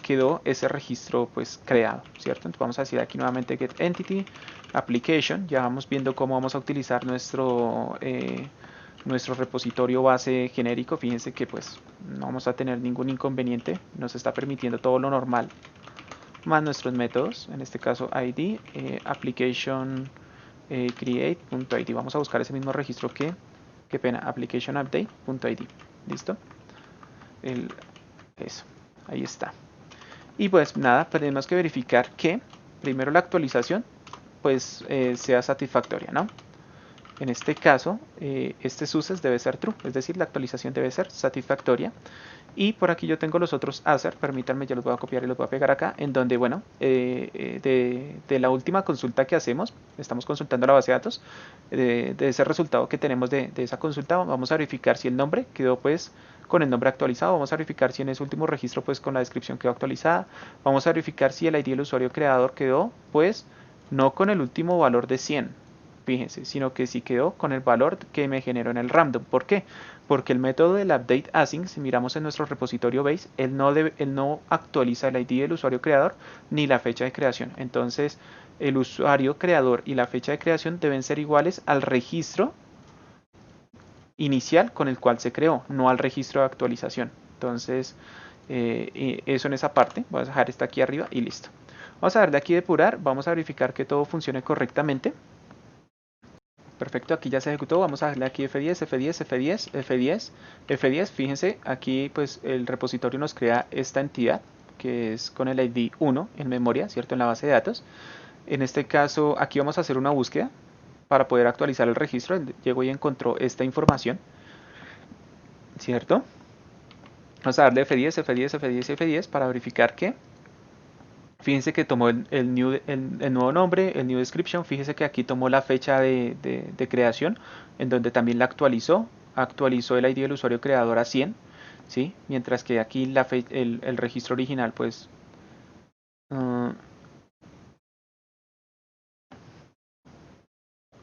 quedó ese registro pues creado, ¿cierto? Entonces vamos a decir aquí nuevamente get entity application, ya vamos viendo cómo vamos a utilizar nuestro repositorio base genérico. Fíjense que pues no vamos a tener ningún inconveniente, nos está permitiendo todo lo normal más nuestros métodos, en este caso id, application create.id. Vamos a buscar ese mismo registro qué pena, application update.id. ¿Listo? Eso, ahí está. Y pues nada, tenemos que verificar que primero la actualización pues sea satisfactoria, ¿no? En este caso, este success debe ser true, es decir, la actualización debe ser satisfactoria. Y por aquí yo tengo los otros assert, permítanme, ya los voy a copiar y los voy a pegar acá, en donde, bueno, de la última consulta que hacemos, estamos consultando la base de datos, de ese resultado que tenemos de esa consulta, vamos a verificar si el nombre quedó pues con el nombre actualizado, vamos a verificar si en ese último registro pues con la descripción quedó actualizada, vamos a verificar si el ID del usuario creador quedó pues no con el último valor de 100, fíjense, sino que sí quedó con el valor que me generó en el random. ¿Por qué? Porque el método del update async, si miramos en nuestro repositorio base, él no actualiza el ID del usuario creador ni la fecha de creación. Entonces, el usuario creador y la fecha de creación deben ser iguales al registro inicial con el cual se creó, no al registro de actualización. Entonces, eso en esa parte. Voy a dejar esta aquí arriba y listo. Vamos a darle aquí depurar, vamos a verificar que todo funcione correctamente. Perfecto, aquí ya se ejecutó. Vamos a darle aquí F10, F10, F10, F10, F10. Fíjense, aquí pues el repositorio nos crea esta entidad que es con el ID 1 en memoria, ¿cierto? En la base de datos. En este caso, aquí vamos a hacer una búsqueda para poder actualizar el registro. Él llegó y encontró esta información, ¿cierto? Vamos a darle F10, F10, F10, F10 para verificar que, fíjense que tomó el nuevo nombre, el new description. Fíjense que aquí tomó la fecha de creación, en donde también la actualizó el ID del usuario creador a 100, ¿sí? Mientras que aquí el registro original, pues, uh,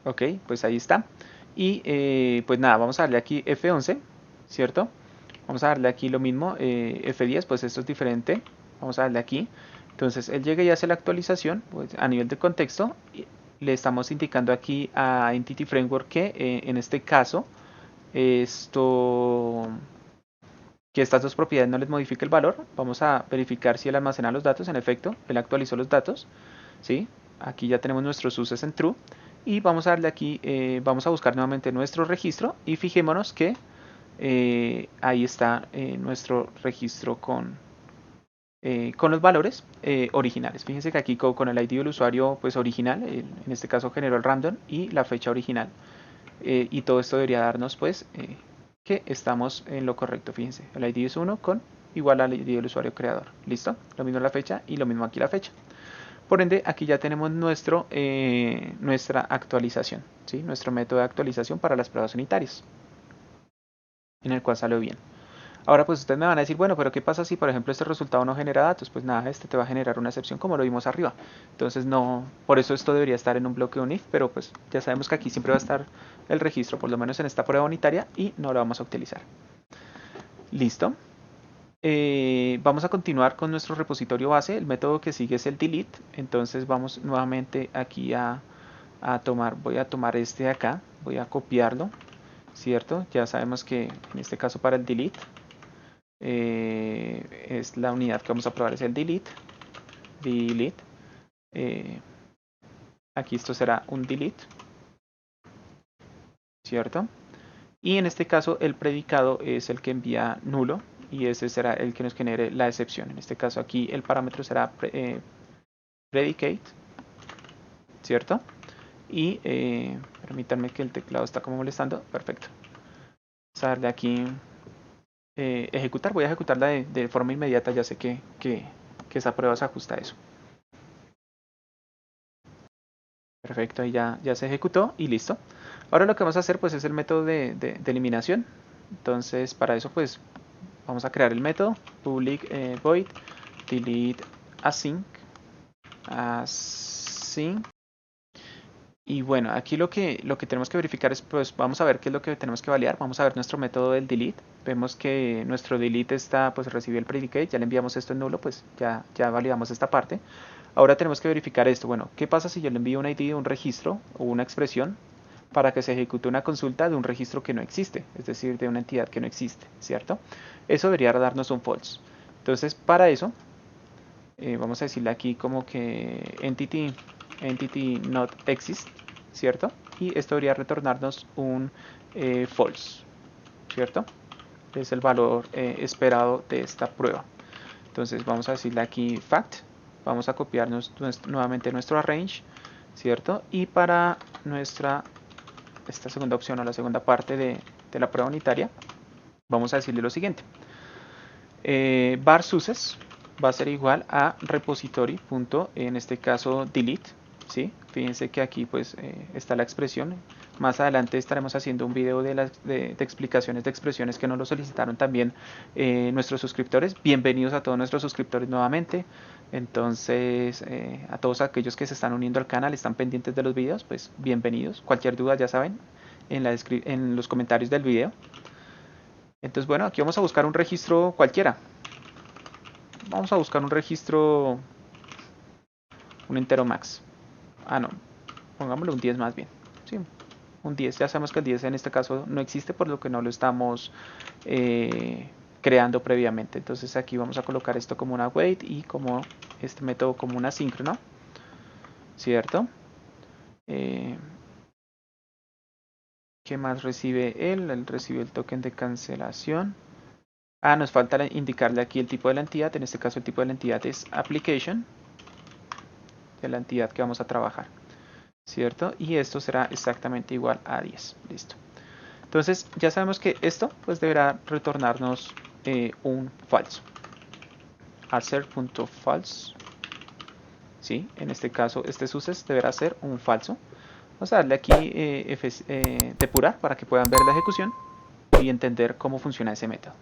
ok, pues ahí está. Y pues nada, vamos a darle aquí F11, ¿cierto? Vamos a darle aquí lo mismo, F10, pues esto es diferente. Vamos a darle aquí. Entonces él llega y hace la actualización, pues, a nivel de contexto. Le estamos indicando aquí a Entity Framework que en este caso, esto, que estas dos propiedades no les modifique el valor. Vamos a verificar si él almacena los datos. En efecto, él actualizó los datos, ¿sí? Aquí ya tenemos nuestros uses en true. Y vamos a darle aquí, vamos a buscar nuevamente nuestro registro y fijémonos que ahí está nuestro registro con los valores originales. Fíjense que aquí con el ID del usuario pues original, en este caso generó el random y la fecha original. Y todo esto debería darnos pues que estamos en lo correcto. Fíjense, el ID es 1 con igual al ID del usuario creador. ¿Listo? Lo mismo la fecha y lo mismo aquí la fecha. Por ende, aquí ya tenemos nuestra actualización, ¿sí? Nuestro método de actualización para las pruebas unitarias, en el cual salió bien. Ahora pues ustedes me van a decir, bueno, pero ¿qué pasa si por ejemplo este resultado no genera datos? Pues nada, este te va a generar una excepción como lo vimos arriba. Entonces no, por eso esto debería estar en un bloque unif, pero pues ya sabemos que aquí siempre va a estar el registro, por lo menos en esta prueba unitaria, y no lo vamos a utilizar. Listo. Vamos a continuar con nuestro repositorio base. El método que sigue es el delete. Entonces vamos nuevamente aquí a tomar, voy a tomar este de acá, voy a copiarlo, ¿cierto? Ya sabemos que en este caso para el delete es la unidad que vamos a probar, es el delete. eh, Aquí esto será un delete, ¿cierto? Y en este caso el predicado es el que envía nulo y ese será el que nos genere la excepción. En este caso aquí el parámetro será predicate, ¿cierto? Y permítanme que el teclado está como molestando, perfecto. Vamos a darle aquí ejecutar, voy a ejecutarla de forma inmediata, ya sé que esa prueba se ajusta a eso. Perfecto, ahí ya se ejecutó y listo. Ahora lo que vamos a hacer pues es el método de eliminación. Entonces para eso pues vamos a crear el método public void delete async. Y bueno, aquí lo que tenemos que verificar es, pues vamos a ver qué es lo que tenemos que validar. Vamos a ver nuestro método del delete. Vemos que nuestro delete está, pues recibió el predicate, ya le enviamos esto en nulo, pues ya validamos esta parte. Ahora tenemos que verificar esto. Bueno, ¿qué pasa si yo le envío un ID de un registro o una expresión para que se ejecute una consulta de un registro que no existe? Es decir, de una entidad que no existe, ¿cierto? Eso debería darnos un false. Entonces, para eso, vamos a decirle aquí como que entity not exist, ¿cierto? Y esto debería retornarnos un false, ¿cierto? Es el valor esperado de esta prueba. Entonces vamos a decirle aquí fact, vamos a copiarnos nuevamente nuestro arrange, ¿cierto? Y para esta segunda opción o la segunda parte de la prueba unitaria, vamos a decirle lo siguiente. Var success va a ser igual a repository. En este caso delete, ¿sí? Fíjense que aquí pues está la expresión. Más adelante estaremos haciendo un video de explicaciones de expresiones que nos lo solicitaron también nuestros suscriptores. Bienvenidos a todos nuestros suscriptores nuevamente. Entonces, a todos aquellos que se están uniendo al canal, están pendientes de los videos, pues bienvenidos. Cualquier duda ya saben en los comentarios del video. Entonces, bueno, aquí vamos a buscar un registro cualquiera. Vamos a buscar un registro, un entero max. Ah, no, pongámosle un 10 más bien. Sí, un 10. Ya sabemos que el 10 en este caso no existe, por lo que no lo estamos creando previamente. Entonces aquí vamos a colocar esto como una wait y como este método como una asíncrono, ¿cierto? ¿Qué más recibe él? Él recibe el token de cancelación. Nos falta indicarle aquí el tipo de la entidad. En este caso el tipo de la entidad es application, de la entidad que vamos a trabajar, ¿cierto? Y esto será exactamente igual a 10. Listo. Entonces ya sabemos que esto pues deberá retornarnos un falso. Answer.false. ¿Sí? En este caso este success deberá ser un falso. Vamos a darle aquí depurar para que puedan ver la ejecución y entender cómo funciona ese método.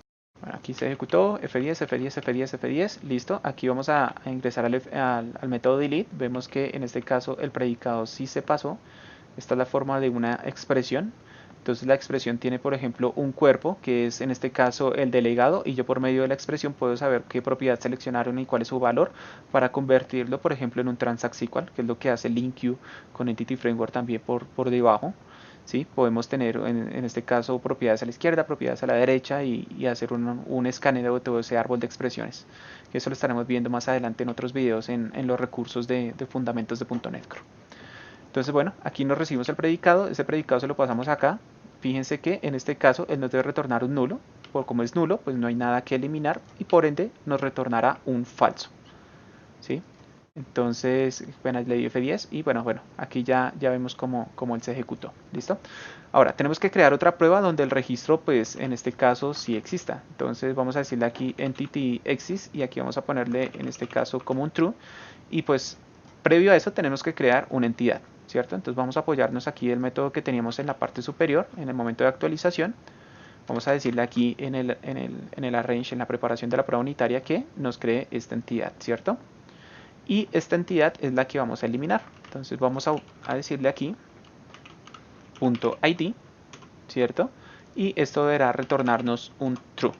Bueno, aquí se ejecutó F10, F10, F10, F10, listo. Aquí vamos a ingresar al método delete. Vemos que en este caso el predicado sí se pasó. Esta es la forma de una expresión. Entonces la expresión tiene, por ejemplo, un cuerpo, que es en este caso el delegado, y yo por medio de la expresión puedo saber qué propiedad seleccionaron y cuál es su valor para convertirlo, por ejemplo, en un transact-SQL, que es lo que hace LinkQ con Entity Framework también por debajo. ¿Sí? Podemos tener en este caso propiedades a la izquierda, propiedades a la derecha y hacer un escaneo de todo ese árbol de expresiones. Eso lo estaremos viendo más adelante en otros videos en los recursos de fundamentos de .NET Core. Entonces, bueno, aquí nos recibimos el predicado, ese predicado se lo pasamos acá. Fíjense que en este caso él nos debe retornar un nulo, por como es nulo, pues no hay nada que eliminar y por ende nos retornará un falso, ¿sí? Entonces, bueno, le di F10 y bueno, aquí ya vemos cómo él se ejecutó, ¿listo? Ahora, tenemos que crear otra prueba donde el registro, pues en este caso sí exista. Entonces vamos a decirle aquí entity exist y aquí vamos a ponerle en este caso como un true y pues previo a eso tenemos que crear una entidad, ¿cierto? Entonces vamos a apoyarnos aquí del método que teníamos en la parte superior, en el momento de actualización. Vamos a decirle aquí en el arrange, en la preparación de la prueba unitaria que nos cree esta entidad, ¿cierto? Y esta entidad es la que vamos a eliminar. Entonces vamos a decirle aquí .id, ¿cierto? Y esto deberá retornarnos un true.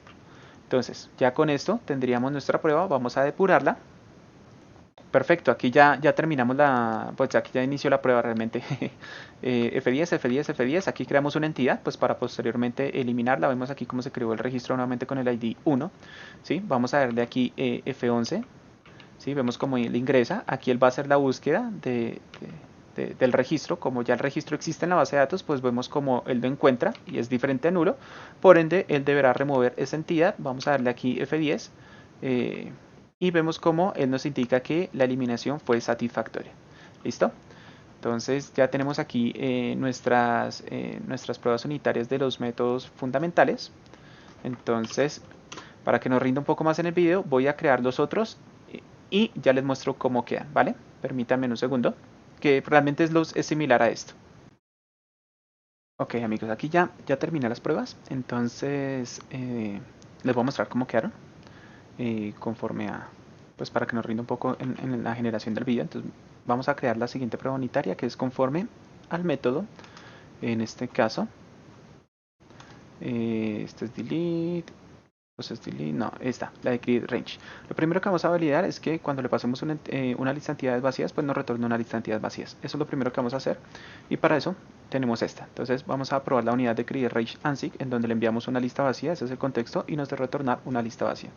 Entonces ya con esto tendríamos nuestra prueba, vamos a depurarla. Perfecto, aquí ya terminamos pues aquí ya inició la prueba realmente. F10, F10, F10, aquí creamos una entidad, pues para posteriormente eliminarla. Vemos aquí cómo se creó el registro nuevamente con el ID 1. ¿Sí? Vamos a darle aquí F11. ¿Sí? Vemos cómo él ingresa, aquí él va a hacer la búsqueda del registro, como ya el registro existe en la base de datos, pues vemos como él lo encuentra y es diferente a nulo, por ende él deberá remover esa entidad. Vamos a darle aquí F10 y vemos como él nos indica que la eliminación fue satisfactoria. ¿Listo? Entonces ya tenemos aquí nuestras pruebas unitarias de los métodos fundamentales. Entonces, para que nos rinda un poco más en el video, voy a crear los otros y ya les muestro cómo quedan, ¿vale? Permítanme un segundo, que realmente es similar a esto. Ok, amigos, aquí ya terminé las pruebas, entonces les voy a mostrar cómo quedaron conforme a, pues para que nos rinda un poco en la generación del video. Entonces vamos a crear la siguiente prueba unitaria que es conforme al método, en este caso, esto es delete, entonces delete, no, esta, la de create range. Lo primero que vamos a validar es que cuando le pasemos una lista de entidades vacías, pues nos retorna una lista de entidades vacías. Eso es lo primero que vamos a hacer y para eso tenemos esta. Entonces vamos a probar la unidad de create range ANSIG en donde le enviamos una lista vacía, ese es el contexto y nos debe retornar una lista vacía.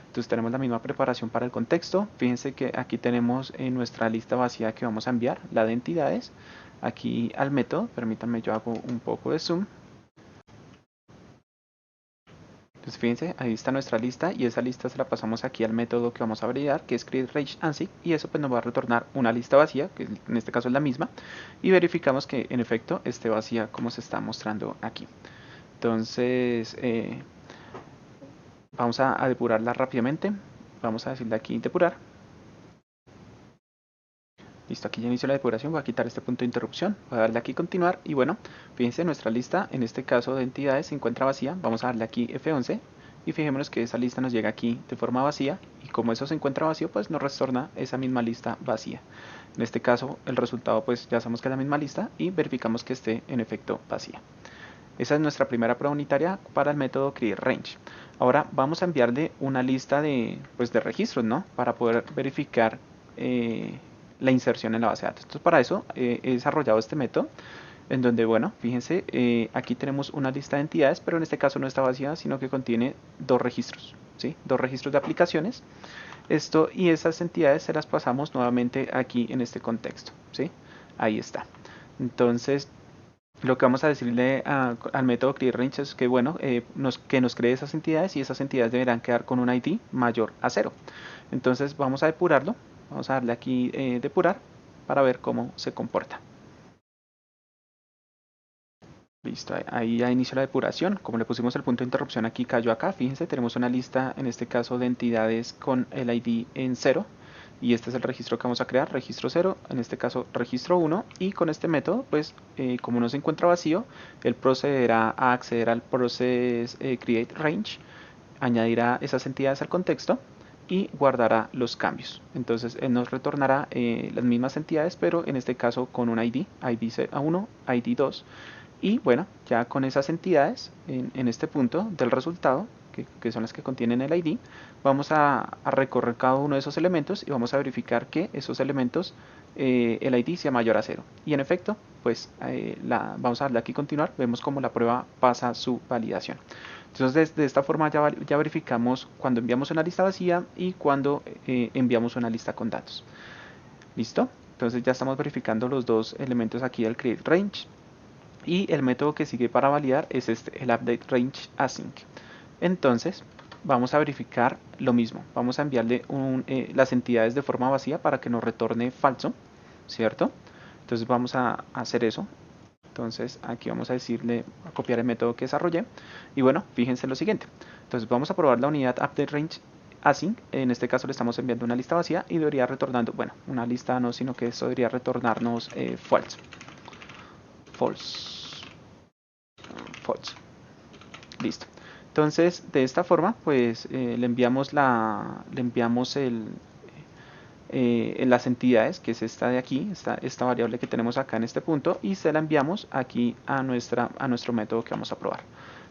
Entonces tenemos la misma preparación para el contexto. Fíjense que aquí tenemos en nuestra lista vacía que vamos a enviar, la de entidades, aquí al método. Permítanme, yo hago un poco de zoom. Entonces fíjense, ahí está nuestra lista y esa lista se la pasamos aquí al método que vamos a validar, que es createRangeAnsig, y eso pues nos va a retornar una lista vacía, que en este caso es la misma, y verificamos que en efecto esté vacía como se está mostrando aquí. Entonces vamos a depurarla rápidamente, vamos a decirle aquí depurar. Listo, aquí ya inició la depuración, voy a quitar este punto de interrupción, voy a darle aquí continuar y bueno, fíjense, nuestra lista en este caso de entidades se encuentra vacía, vamos a darle aquí F11 y fijémonos que esa lista nos llega aquí de forma vacía y como eso se encuentra vacío pues nos retorna esa misma lista vacía. En este caso el resultado pues ya sabemos que es la misma lista y verificamos que esté en efecto vacía. Esa es nuestra primera prueba unitaria para el método createRange. Ahora vamos a enviarle una lista pues, de registros, ¿no? Para poder verificar la inserción en la base de datos. Entonces para eso he desarrollado este método en donde, bueno, fíjense, aquí tenemos una lista de entidades, pero en este caso no está vacía, sino que contiene dos registros, ¿sí? Dos registros de aplicaciones. Esto y esas entidades se las pasamos nuevamente aquí en este contexto, ¿sí? Ahí está. Entonces Lo que vamos a decirle al método createRange es que, bueno, que nos cree esas entidades y esas entidades deberán quedar con un ID mayor a 0. Entonces vamos a depurarlo, vamos a darle aquí depurar para ver cómo se comporta. Listo, ahí ya inició la depuración. Como le pusimos el punto de interrupción aquí, cayó acá. Fíjense, tenemos una lista, en este caso, de entidades con el ID en 0. Y este es el registro que vamos a crear, registro 0, en este caso registro 1. Y con este método, pues, como no se encuentra vacío, él procederá a acceder al process create range, añadirá esas entidades al contexto y guardará los cambios. Entonces él nos retornará las mismas entidades, pero en este caso con un ID, ID1, ID2. Y bueno, ya con esas entidades, en este punto del resultado, que son las que contienen el ID, vamos a recorrer cada uno de esos elementos y vamos a verificar que esos elementos, el ID sea mayor a 0. Y en efecto, pues vamos a darle aquí continuar, vemos cómo la prueba pasa su validación. Entonces de esta forma ya verificamos cuando enviamos una lista vacía y cuando enviamos una lista con datos. ¿Listo? Entonces ya estamos verificando los dos elementos aquí del create range. Y el método que sigue para validar es este, el update range async. Entonces vamos a verificar lo mismo. Vamos a enviarle las entidades de forma vacía para que nos retorne falso, ¿cierto? Entonces vamos a hacer eso. Entonces aquí vamos a decirle, a copiar el método que desarrollé. Y bueno, fíjense lo siguiente. Entonces vamos a probar la unidad update range async. En este caso le estamos enviando una lista vacía y debería retornando, bueno, una lista no, sino que esto debería retornarnos false. False. False. Listo. Entonces, de esta forma, pues le enviamos las entidades, que es esta de aquí, esta variable que tenemos acá en este punto, y se la enviamos aquí a nuestro método que vamos a probar.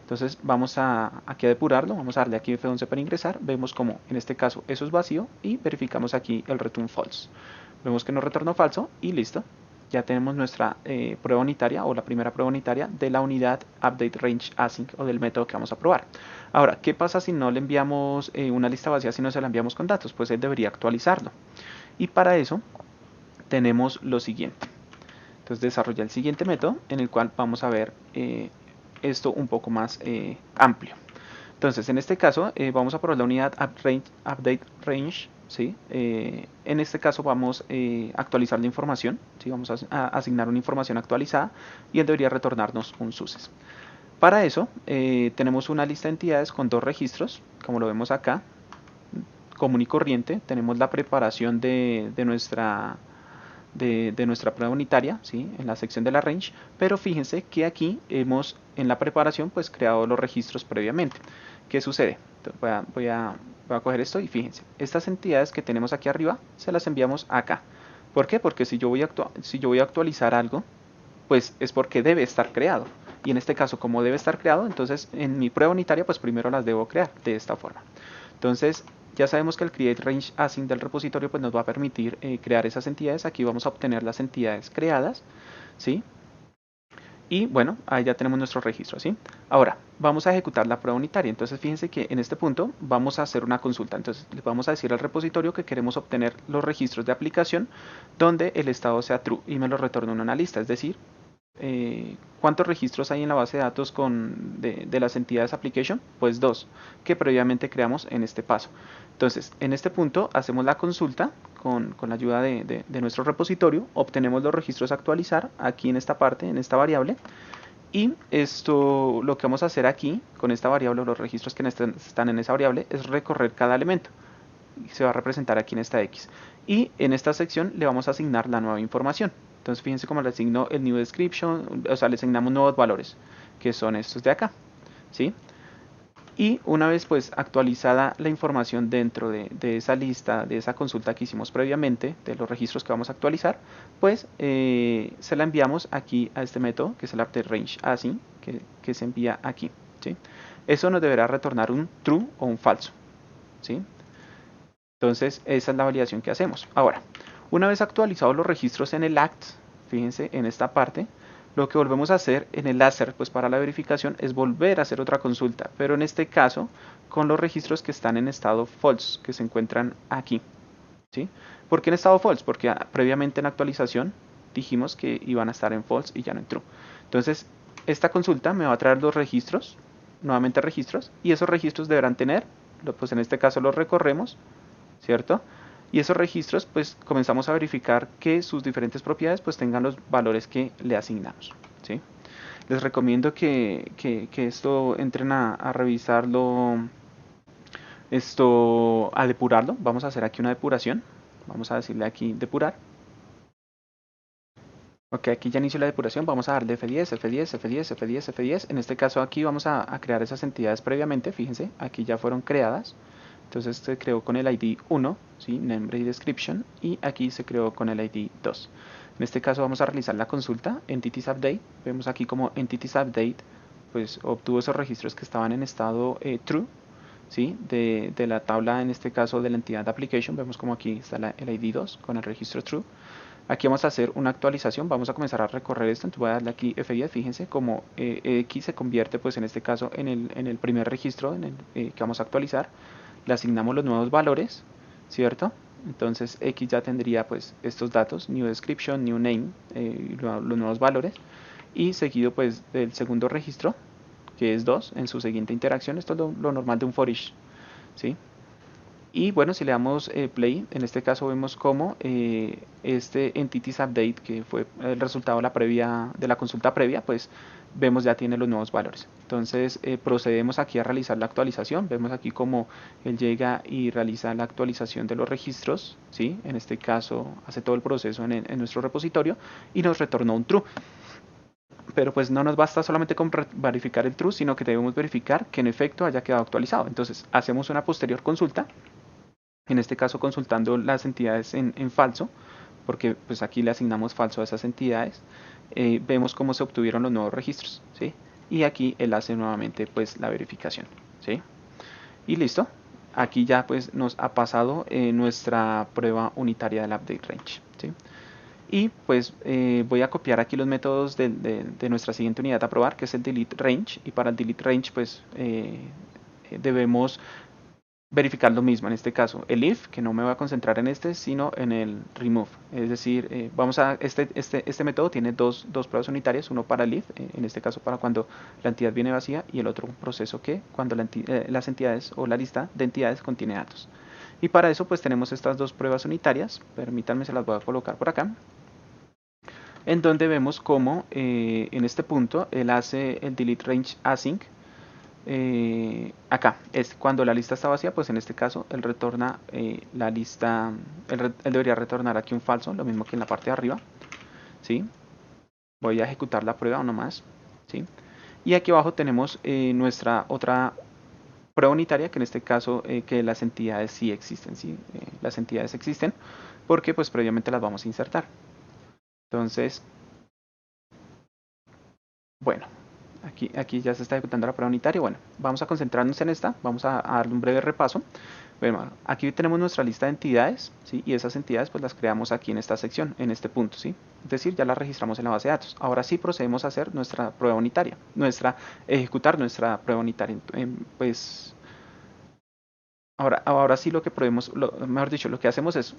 Entonces vamos aquí a depurarlo, vamos a darle aquí F11 para ingresar, vemos como en este caso eso es vacío y verificamos aquí el return false. Vemos que nos retornó falso y listo. Ya tenemos nuestra prueba unitaria o la primera prueba unitaria de la unidad update range async o del método que vamos a probar. Ahora, ¿qué pasa si no le enviamos una lista vacía, si no se la enviamos con datos? Pues él debería actualizarlo. Y para eso tenemos lo siguiente. Entonces desarrolla el siguiente método en el cual vamos a ver esto un poco más amplio. Entonces, en este caso, vamos a probar la unidad update range. ¿Sí? En este caso vamos a actualizar la información. ¿Sí? Vamos a asignar una información actualizada y él debería retornarnos un success. Para eso, tenemos una lista de entidades con dos registros, como lo vemos acá, común y corriente. Tenemos la preparación de nuestra prueba unitaria, ¿sí? En la sección de la range, pero fíjense que aquí hemos en la preparación pues creado los registros previamente. ¿Qué sucede? Voy a coger esto y fíjense, estas entidades que tenemos aquí arriba se las enviamos acá. ¿Por qué? Porque si yo voy a actualizar algo, pues es porque debe estar creado. Y en este caso, como debe estar creado, entonces en mi prueba unitaria pues primero las debo crear de esta forma. Entonces ya sabemos que el create range async del repositorio pues nos va a permitir crear esas entidades. Aquí vamos a obtener las entidades creadas, ¿sí? Y bueno, ahí ya tenemos nuestro registro, ¿sí? Ahora, vamos a ejecutar la prueba unitaria. Entonces, fíjense que en este punto vamos a hacer una consulta. Entonces, le vamos a decir al repositorio que queremos obtener los registros de aplicación donde el estado sea true y me lo retorne en una lista. Es decir, ¿cuántos registros hay en la base de datos de las entidades application? Pues dos, que previamente creamos en este paso. Entonces, en este punto hacemos la consulta con la ayuda de nuestro repositorio, obtenemos los registros a actualizar aquí en esta parte, en esta variable, y esto lo que vamos a hacer aquí con esta variable, los registros que están en esa variable, es recorrer cada elemento. Se va a representar aquí en esta X. Y en esta sección le vamos a asignar la nueva información. Entonces fíjense cómo le asigno el new description, o sea, le asignamos nuevos valores, que son estos de acá, ¿sí? Y una vez pues actualizada la información dentro de esa lista, de esa consulta que hicimos previamente, de los registros que vamos a actualizar, pues se la enviamos aquí a este método, que es el update range async, que se envía aquí, ¿sí? Eso nos deberá retornar un true o un falso, ¿sí? Entonces, esa es la validación que hacemos. Ahora, una vez actualizados los registros en el ACT, fíjense en esta parte, lo que volvemos a hacer en el láser, pues para la verificación, es volver a hacer otra consulta, pero en este caso con los registros que están en estado false, que se encuentran aquí, ¿sí? ¿Por qué en estado false? Porque previamente en la actualización dijimos que iban a estar en false y ya no en true. Entonces, esta consulta me va a traer los registros, nuevamente registros, y esos registros deberán tener, pues en este caso los recorremos, ¿cierto? Y esos registros, pues comenzamos a verificar que sus diferentes propiedades pues tengan los valores que le asignamos, ¿sí? Les recomiendo que esto entren a revisarlo, a depurarlo. Vamos a hacer aquí una depuración. Vamos a decirle aquí depurar. Ok, aquí ya inició la depuración. Vamos a darle F10, F10, F10, F10, F10. En este caso aquí vamos a crear esas entidades previamente. Fíjense, aquí ya fueron creadas. Entonces se creó con el ID 1, ¿sí? Name y Description. Y aquí se creó con el ID 2. En este caso vamos a realizar la consulta Entities Update. Vemos aquí como Entities Update pues obtuvo esos registros que estaban en estado true, ¿sí? De la tabla, en este caso de la entidad de application. Vemos como aquí está el ID 2 con el registro true. Aquí vamos a hacer una actualización, vamos a comenzar a recorrer esto, entonces voy a darle aquí F10, fíjense como X se convierte pues en este caso en el primer registro que vamos a actualizar, le asignamos los nuevos valores, ¿cierto? Entonces X ya tendría pues estos datos, new description, new name, los nuevos valores, y seguido pues del segundo registro, que es 2, en su siguiente interacción. Esto es lo normal de un for each, ¿sí? Y bueno, si le damos play, en este caso vemos como este entities update, que fue el resultado de la consulta previa, pues vemos ya tiene los nuevos valores. Entonces procedemos aquí a realizar la actualización. Vemos aquí como él llega y realiza la actualización de los registros, ¿sí? En este caso hace todo el proceso en nuestro repositorio y nos retornó un true. Pero pues no nos basta solamente con verificar el true, sino que debemos verificar que en efecto haya quedado actualizado. Entonces hacemos una posterior consulta, en este caso consultando las entidades en falso, porque pues aquí le asignamos falso a esas entidades. Vemos cómo se obtuvieron los nuevos registros, ¿sí? Y aquí él hace nuevamente pues la verificación, ¿sí? Y listo, aquí ya pues nos ha pasado nuestra prueba unitaria del update range, ¿sí? Y pues voy a copiar aquí los métodos de nuestra siguiente unidad a probar, que es el delete range. Y para el delete range pues debemos verificar lo mismo, en este caso el if, que no me voy a concentrar en este, sino en el remove. Es decir, este método tiene dos pruebas unitarias, uno para el if, en este caso para cuando la entidad viene vacía, y el otro proceso que cuando las entidades o la lista de entidades contiene datos. Y para eso pues tenemos estas dos pruebas unitarias, permítanme, se las voy a colocar por acá, en donde vemos cómo en este punto él hace el delete range async. Acá es cuando la lista está vacía, pues en este caso él retorna la lista, él debería retornar aquí un falso, lo mismo que en la parte de arriba, ¿sí? Voy a ejecutar la prueba uno más, ¿sí? Y aquí abajo tenemos nuestra otra prueba unitaria, que en este caso que las entidades sí existen, ¿sí? Las entidades existen porque pues previamente las vamos a insertar. Entonces, bueno, aquí ya se está ejecutando la prueba unitaria. Bueno, vamos a concentrarnos en esta, vamos a darle un breve repaso. Bueno, aquí tenemos nuestra lista de entidades, ¿sí? Y esas entidades pues las creamos aquí en esta sección, en este punto, ¿sí? Es decir, ya las registramos en la base de datos. Ahora sí procedemos a hacer nuestra prueba unitaria, ejecutar nuestra prueba unitaria. Pues ahora sí lo que podemos, mejor dicho, lo que hacemos es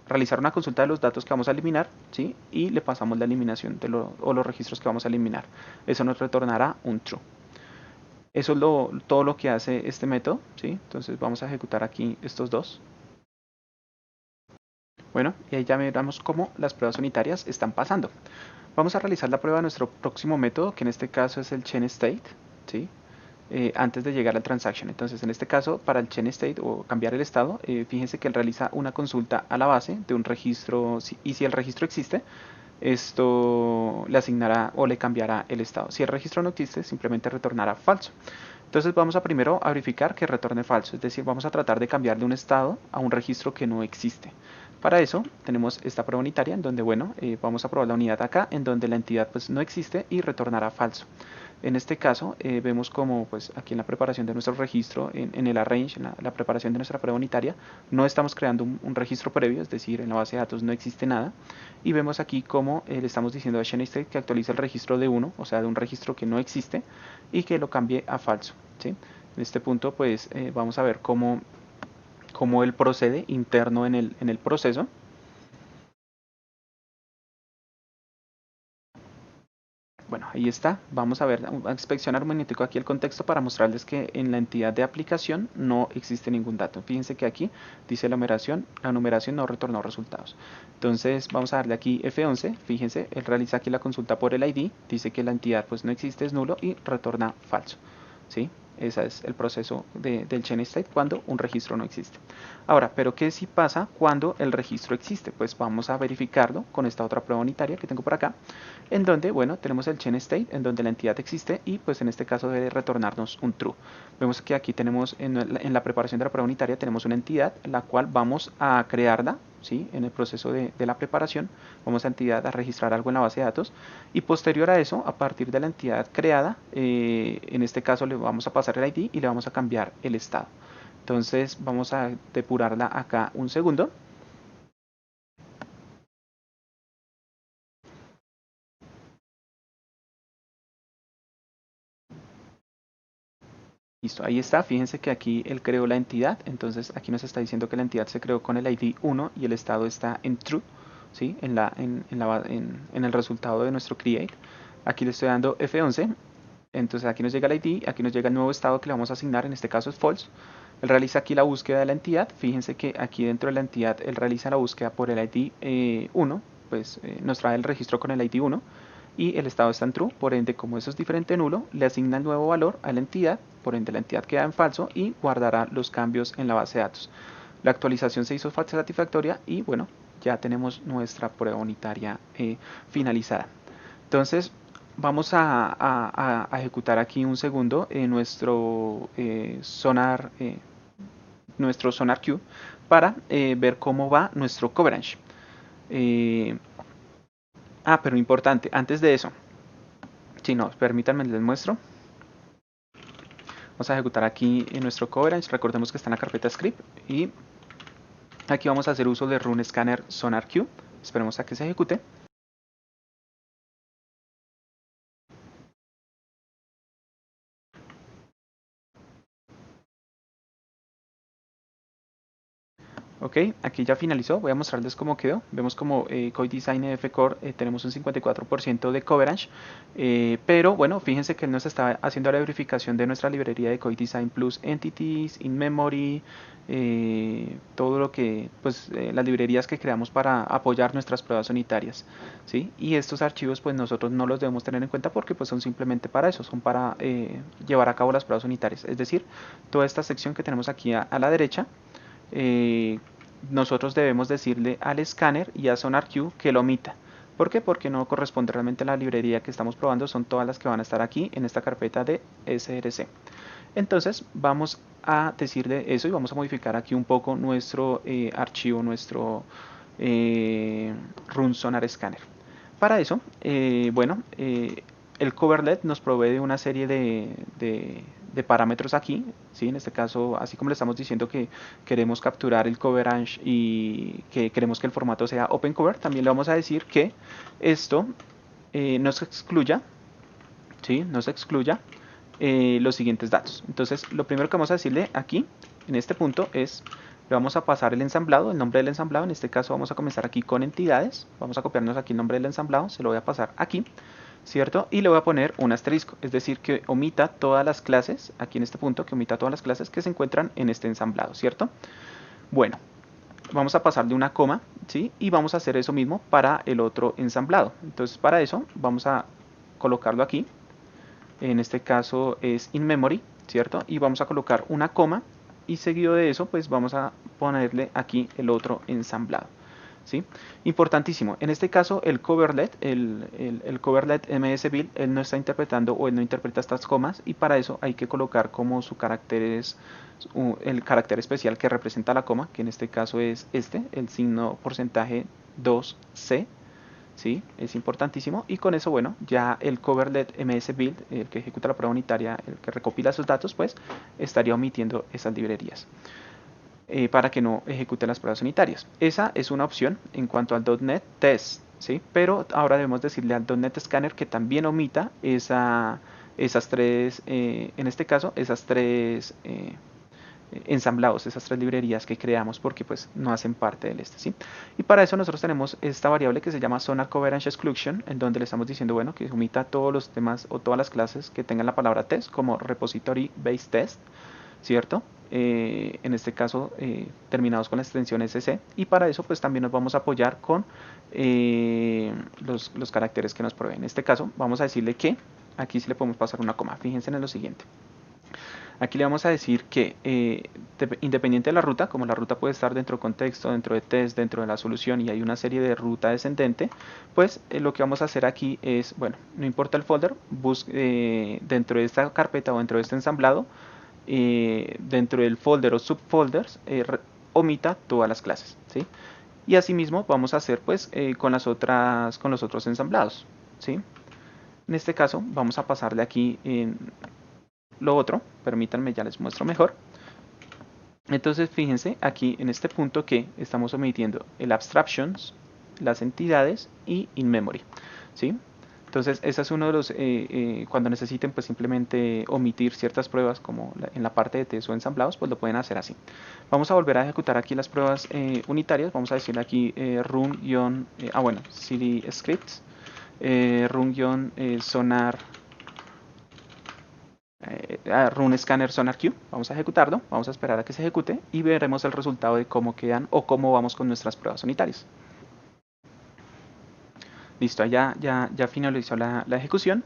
realizar una consulta de los datos que vamos a eliminar, ¿sí? Y le pasamos la eliminación o los registros que vamos a eliminar. Eso nos retornará un true. Eso es todo lo que hace este método, ¿sí? Entonces vamos a ejecutar aquí estos dos. Bueno, y ahí ya miramos cómo las pruebas unitarias están pasando. Vamos a realizar la prueba de nuestro próximo método, que en este caso es el chain state, ¿sí? Antes de llegar al transaction. Entonces, en este caso, para el chain state o cambiar el estado, fíjense que él realiza una consulta a la base de un registro, y si el registro existe, esto le asignará o le cambiará el estado. Si el registro no existe, simplemente retornará falso. Entonces vamos a primero a verificar que retorne falso, es decir, vamos a tratar de cambiar de un estado a un registro que no existe. Para eso tenemos esta prueba unitaria en donde, bueno, vamos a probar la unidad acá, en donde la entidad pues no existe y retornará falso. En este caso vemos como pues aquí en la preparación de nuestro registro, en el arrange, en la preparación de nuestra prueba unitaria, no estamos creando un registro previo, es decir, en la base de datos no existe nada. Y vemos aquí como le estamos diciendo a ChainState que actualice el registro de 1, o sea, de un registro que no existe, y que lo cambie a falso, ¿sí? En este punto pues vamos a ver cómo él procede interno en el proceso. ahí está. Vamos a ver, a inspeccionar un momentico aquí el contexto para mostrarles que en la entidad de aplicación no existe ningún dato. Fíjense que aquí dice la numeración no retornó resultados. Entonces vamos a darle aquí F11, fíjense, él realiza aquí la consulta por el ID, dice que la entidad pues no existe, es nulo y retorna falso. ¿Sí? Ese es el proceso del chain state cuando un registro no existe. Ahora, ¿pero qué si pasa cuando el registro existe? Pues vamos a verificarlo con esta otra prueba unitaria que tengo por acá, en donde, bueno, tenemos el chain state, en donde la entidad existe y pues en este caso debe retornarnos un true. Vemos que aquí tenemos, en la preparación de la prueba unitaria, tenemos una entidad, la cual vamos a crearla, ¿sí? En el proceso de la preparación, vamos a entidad a registrar algo en la base de datos y posterior a eso, a partir de la entidad creada, en este caso le vamos a pasar el ID y le vamos a cambiar el estado. Entonces vamos a depurarla acá un segundo. Listo, ahí está. Fíjense que aquí él creó la entidad. Entonces aquí nos está diciendo que la entidad se creó con el ID 1 y el estado está en true, ¿sí? En el resultado de nuestro create. Aquí le estoy dando F11. Entonces aquí nos llega el ID, aquí nos llega el nuevo estado que le vamos a asignar, en este caso es false. Él realiza aquí la búsqueda de la entidad. Fíjense que aquí dentro de la entidad él realiza la búsqueda por el ID 1, pues nos trae el registro con el ID 1 y el estado está en true, por ende como eso es diferente nulo, le asigna el nuevo valor a la entidad, por ende la entidad queda en falso y guardará los cambios en la base de datos. La actualización se hizo satisfactoria y bueno, ya tenemos nuestra prueba unitaria finalizada. Entonces vamos a ejecutar aquí un segundo nuestro Sonar Q para ver cómo va nuestro coverage. Pero importante, antes de eso, si no, permítanme les muestro. Vamos a ejecutar aquí en nuestro coverage, recordemos que está en la carpeta script y aquí vamos a hacer uso de Run Scanner Sonar Q. Esperemos a que se ejecute. Ok, aquí ya finalizó, voy a mostrarles cómo quedó. Vemos como CodeDesign EF Core tenemos un 54% de coverage, pero bueno, fíjense que él nos está haciendo la verificación de nuestra librería de CodeDesign Plus Entities, In Memory, todo lo que, pues las librerías que creamos para apoyar nuestras pruebas unitarias, ¿sí? Y estos archivos pues nosotros no los debemos tener en cuenta porque pues son simplemente para eso, son para llevar a cabo las pruebas unitarias, es decir, toda esta sección que tenemos aquí a la derecha, eh, nosotros debemos decirle al escáner y a SonarQube que lo omita. ¿Por qué? Porque no corresponde realmente a la librería que estamos probando, son todas las que van a estar aquí en esta carpeta de SRC. Entonces vamos a decirle eso y vamos a modificar aquí un poco nuestro archivo, nuestro run sonar scanner. Para eso, el coverlet nos provee de una serie de parámetros aquí, ¿sí? En este caso, así como le estamos diciendo que queremos capturar el coverage y que queremos que el formato sea open cover, también le vamos a decir que esto no se excluya, ¿sí? No se excluya los siguientes datos. Entonces, lo primero que vamos a decirle aquí, en este punto, es le vamos a pasar el ensamblado, el nombre del ensamblado. En este caso vamos a comenzar aquí con entidades. Vamos a copiarnos aquí el nombre del ensamblado, se lo voy a pasar aquí, ¿cierto? Y le voy a poner un asterisco, es decir, que omita todas las clases, aquí en este punto, que omita todas las clases que se encuentran en este ensamblado, ¿cierto? Bueno, vamos a pasarle una coma, ¿sí? Y vamos a hacer eso mismo para el otro ensamblado. Entonces, para eso vamos a colocarlo aquí. En este caso es in memory, ¿cierto? Y vamos a colocar una coma y seguido de eso pues vamos a ponerle aquí el otro ensamblado, ¿sí? Importantísimo, en este caso el coverlet, el coverlet ms build, él no está interpretando o él no interpreta estas comas y para eso hay que colocar como su carácter es el carácter especial que representa la coma, que en este caso es el signo porcentaje 2C. ¿Sí? Es importantísimo y con eso, bueno, ya el coverlet ms build, el que ejecuta la prueba unitaria, el que recopila sus datos, pues estaría omitiendo esas librerías para que no ejecute las pruebas unitarias. Esa es una opción en cuanto al .NET Test, ¿sí? Pero ahora debemos decirle al .NET Scanner que también omita esas tres, en este caso, esas tres ensamblados, esas tres librerías que creamos porque pues no hacen parte del este, ¿sí? Y para eso nosotros tenemos esta variable que se llama Sonar Coverage Exclusion, en donde le estamos diciendo, bueno, que omita todos los temas o todas las clases que tengan la palabra test, como repository based test, ¿cierto? En este caso terminados con la extensión SC, y para eso pues también nos vamos a apoyar con los caracteres que nos proveen. En este caso vamos a decirle que aquí sí le podemos pasar una coma. Fíjense en lo siguiente. Aquí le vamos a decir que independiente de la ruta, como la ruta puede estar dentro de contexto, dentro de test, dentro de la solución y hay una serie de ruta descendente, pues lo que vamos a hacer aquí es, bueno, no importa el folder, busque dentro de esta carpeta o dentro de este ensamblado, dentro del folder o subfolders, omita todas las clases, ¿sí? Y asimismo vamos a hacer pues con con los otros ensamblados, ¿sí? En este caso vamos a pasarle aquí en lo otro, permítanme, ya les muestro mejor. Entonces fíjense aquí en este punto que estamos omitiendo el abstractions, las entidades y in memory, ¿sí? Entonces ese es uno de los, cuando necesiten pues simplemente omitir ciertas pruebas como en la parte de test o ensamblados, pues lo pueden hacer así. Vamos a volver a ejecutar aquí las pruebas unitarias, vamos a decirle aquí run- bueno, cd scripts, run-sonar run scanner sonar Q. Vamos a ejecutarlo, vamos a esperar a que se ejecute y veremos el resultado de cómo quedan o cómo vamos con nuestras pruebas unitarias. Listo, ya finalizó la ejecución.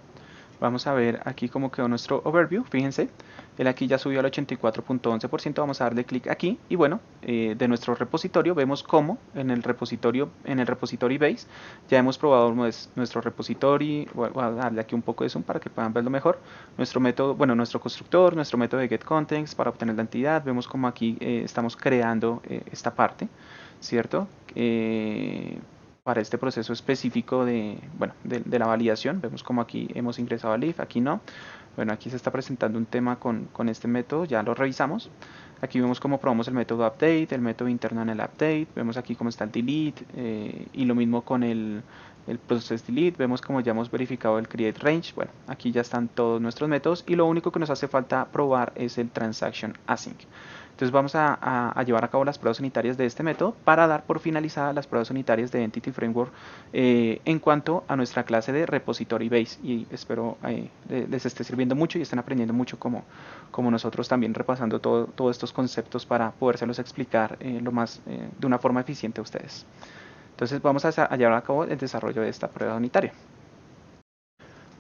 Vamos a ver aquí cómo quedó nuestro overview. Fíjense, él aquí ya subió al 84.11%. Vamos a darle clic aquí y bueno, de nuestro repositorio vemos cómo en el repository base ya hemos probado nuestro repository. Voy a darle aquí un poco de zoom para que puedan verlo mejor. Nuestro método, bueno, nuestro constructor, nuestro método de getContents para obtener la entidad. Vemos cómo aquí estamos creando esta parte, ¿cierto? Para este proceso específico bueno, de la validación. Vemos como aquí hemos ingresado al if, aquí no. Bueno, aquí se está presentando un tema con este método, ya lo revisamos. Aquí vemos cómo probamos el método update, el método interno en el update. Vemos aquí cómo está el delete y lo mismo con el process delete. Vemos como ya hemos verificado el create range. Bueno, aquí ya están todos nuestros métodos y lo único que nos hace falta probar es el transaction async. Entonces vamos a llevar a cabo las pruebas unitarias de este método para dar por finalizadas las pruebas unitarias de Entity Framework en cuanto a nuestra clase de Repository Base. Y espero les esté sirviendo mucho y estén aprendiendo mucho como nosotros también repasando todos estos conceptos para podérselos explicar de una forma eficiente a ustedes. Entonces vamos a llevar a cabo el desarrollo de esta prueba unitaria.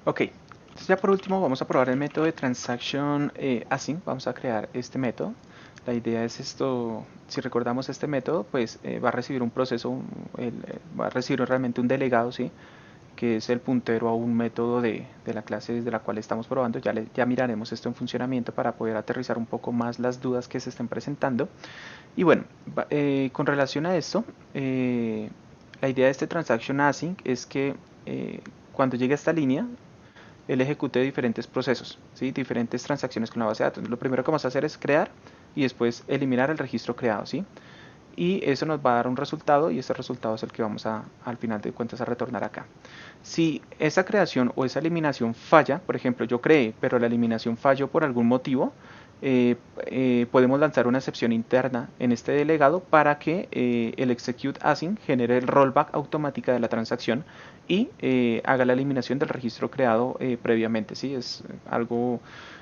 Ok, entonces ya por último vamos a probar el método de Transaction Async. Vamos a crear este método. La idea es esto, si recordamos este método, pues va a recibir un proceso, va a recibir realmente un delegado, ¿sí? Que es el puntero a un método de la clase desde la cual estamos probando. Ya miraremos esto en funcionamiento para poder aterrizar un poco más las dudas que se estén presentando. Y bueno, con relación a esto, la idea de este Transaction Async es que cuando llegue a esta línea, él ejecute diferentes procesos, ¿sí? Diferentes transacciones con la base de datos. Lo primero que vamos a hacer es crear y después eliminar el registro creado, ¿sí? Y eso nos va a dar un resultado y ese resultado es el que vamos al final de cuentas a retornar acá. Si esa creación o esa eliminación falla, por ejemplo yo creé pero la eliminación falló por algún motivo, podemos lanzar una excepción interna en este delegado para que el execute async genere el rollback automática de la transacción y haga la eliminación del registro creado previamente. ¿Sí? Es algo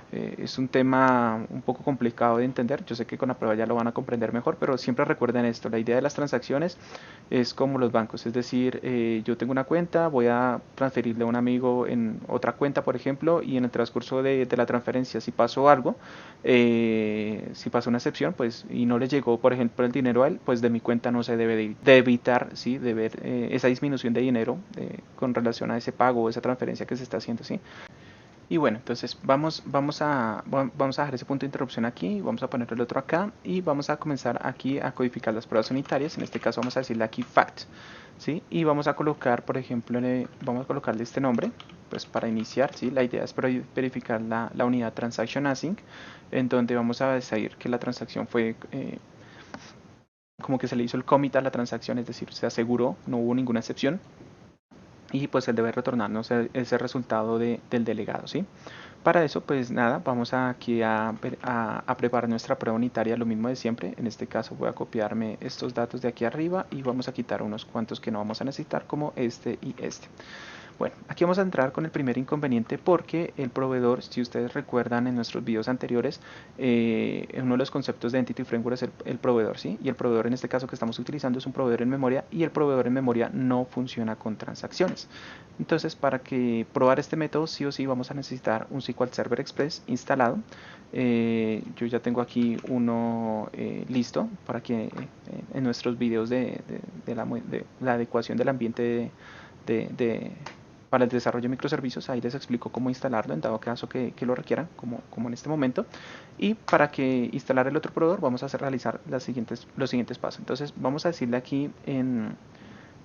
es un tema un poco complicado de entender. Yo sé que con la prueba ya lo van a comprender mejor, pero siempre recuerden esto. La idea de las transacciones es como los bancos. Es decir, yo tengo una cuenta, voy a transferirle a un amigo en otra cuenta, por ejemplo, y en el transcurso de la transferencia, si pasó algo, si pasó una excepción, pues, y no le llegó, por ejemplo, el dinero a él, pues de mi cuenta no se debe de evitar, ¿sí? De ver esa disminución de dinero con relación a ese pago o esa transferencia que se está haciendo, ¿sí? Y bueno, entonces vamos a dejar ese punto de interrupción aquí, vamos a poner el otro acá y vamos a comenzar aquí a codificar las pruebas unitarias. En este caso vamos a decirle aquí fact, ¿sí? Y vamos a colocar, por ejemplo, vamos a colocarle este nombre, pues para iniciar, ¿sí? La idea es verificar la unidad transaction async, en donde vamos a decir que la transacción fue como que se le hizo el commit a la transacción, es decir, se aseguró, no hubo ninguna excepción y pues él debe retornarnos ese resultado del delegado, ¿sí? Para eso, pues nada, vamos aquí a preparar nuestra prueba unitaria, lo mismo de siempre. En este caso voy a copiarme estos datos de aquí arriba y vamos a quitar unos cuantos que no vamos a necesitar, como este y este. Bueno, aquí vamos a entrar con el primer inconveniente porque el proveedor, si ustedes recuerdan en nuestros videos anteriores, uno de los conceptos de Entity Framework es el proveedor, ¿sí? Y el proveedor en este caso que estamos utilizando es un proveedor en memoria y el proveedor en memoria no funciona con transacciones. Entonces, para que probar este método, sí o sí vamos a necesitar un SQL Server Express instalado. Yo ya tengo aquí uno listo para que en nuestros videos de la adecuación del ambiente de para el desarrollo de microservicios, ahí les explico cómo instalarlo en dado caso que lo requieran, como en este momento. Y para que instalar el otro proveedor vamos a realizar los siguientes pasos. Entonces vamos a decirle aquí en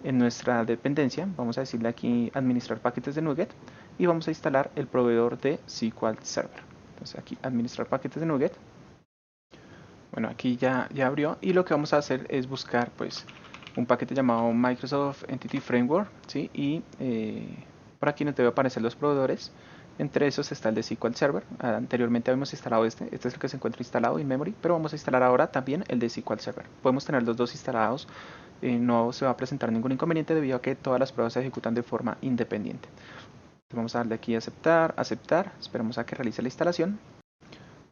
nuestra dependencia, vamos a decirle aquí administrar paquetes de NuGet y vamos a instalar el proveedor de SQL Server. Entonces aquí administrar paquetes de NuGet. Bueno, aquí ya abrió y lo que vamos a hacer es buscar pues un paquete llamado Microsoft Entity Framework, ¿sí? Y por aquí nos debe aparecer los proveedores. Entre esos está el de SQL Server. Anteriormente habíamos instalado este es el que se encuentra instalado in memory, pero vamos a instalar ahora también el de SQL Server. Podemos tener los dos instalados, no se va a presentar ningún inconveniente debido a que todas las pruebas se ejecutan de forma independiente. Entonces vamos a darle aquí a aceptar, aceptar, esperamos a que realice la instalación.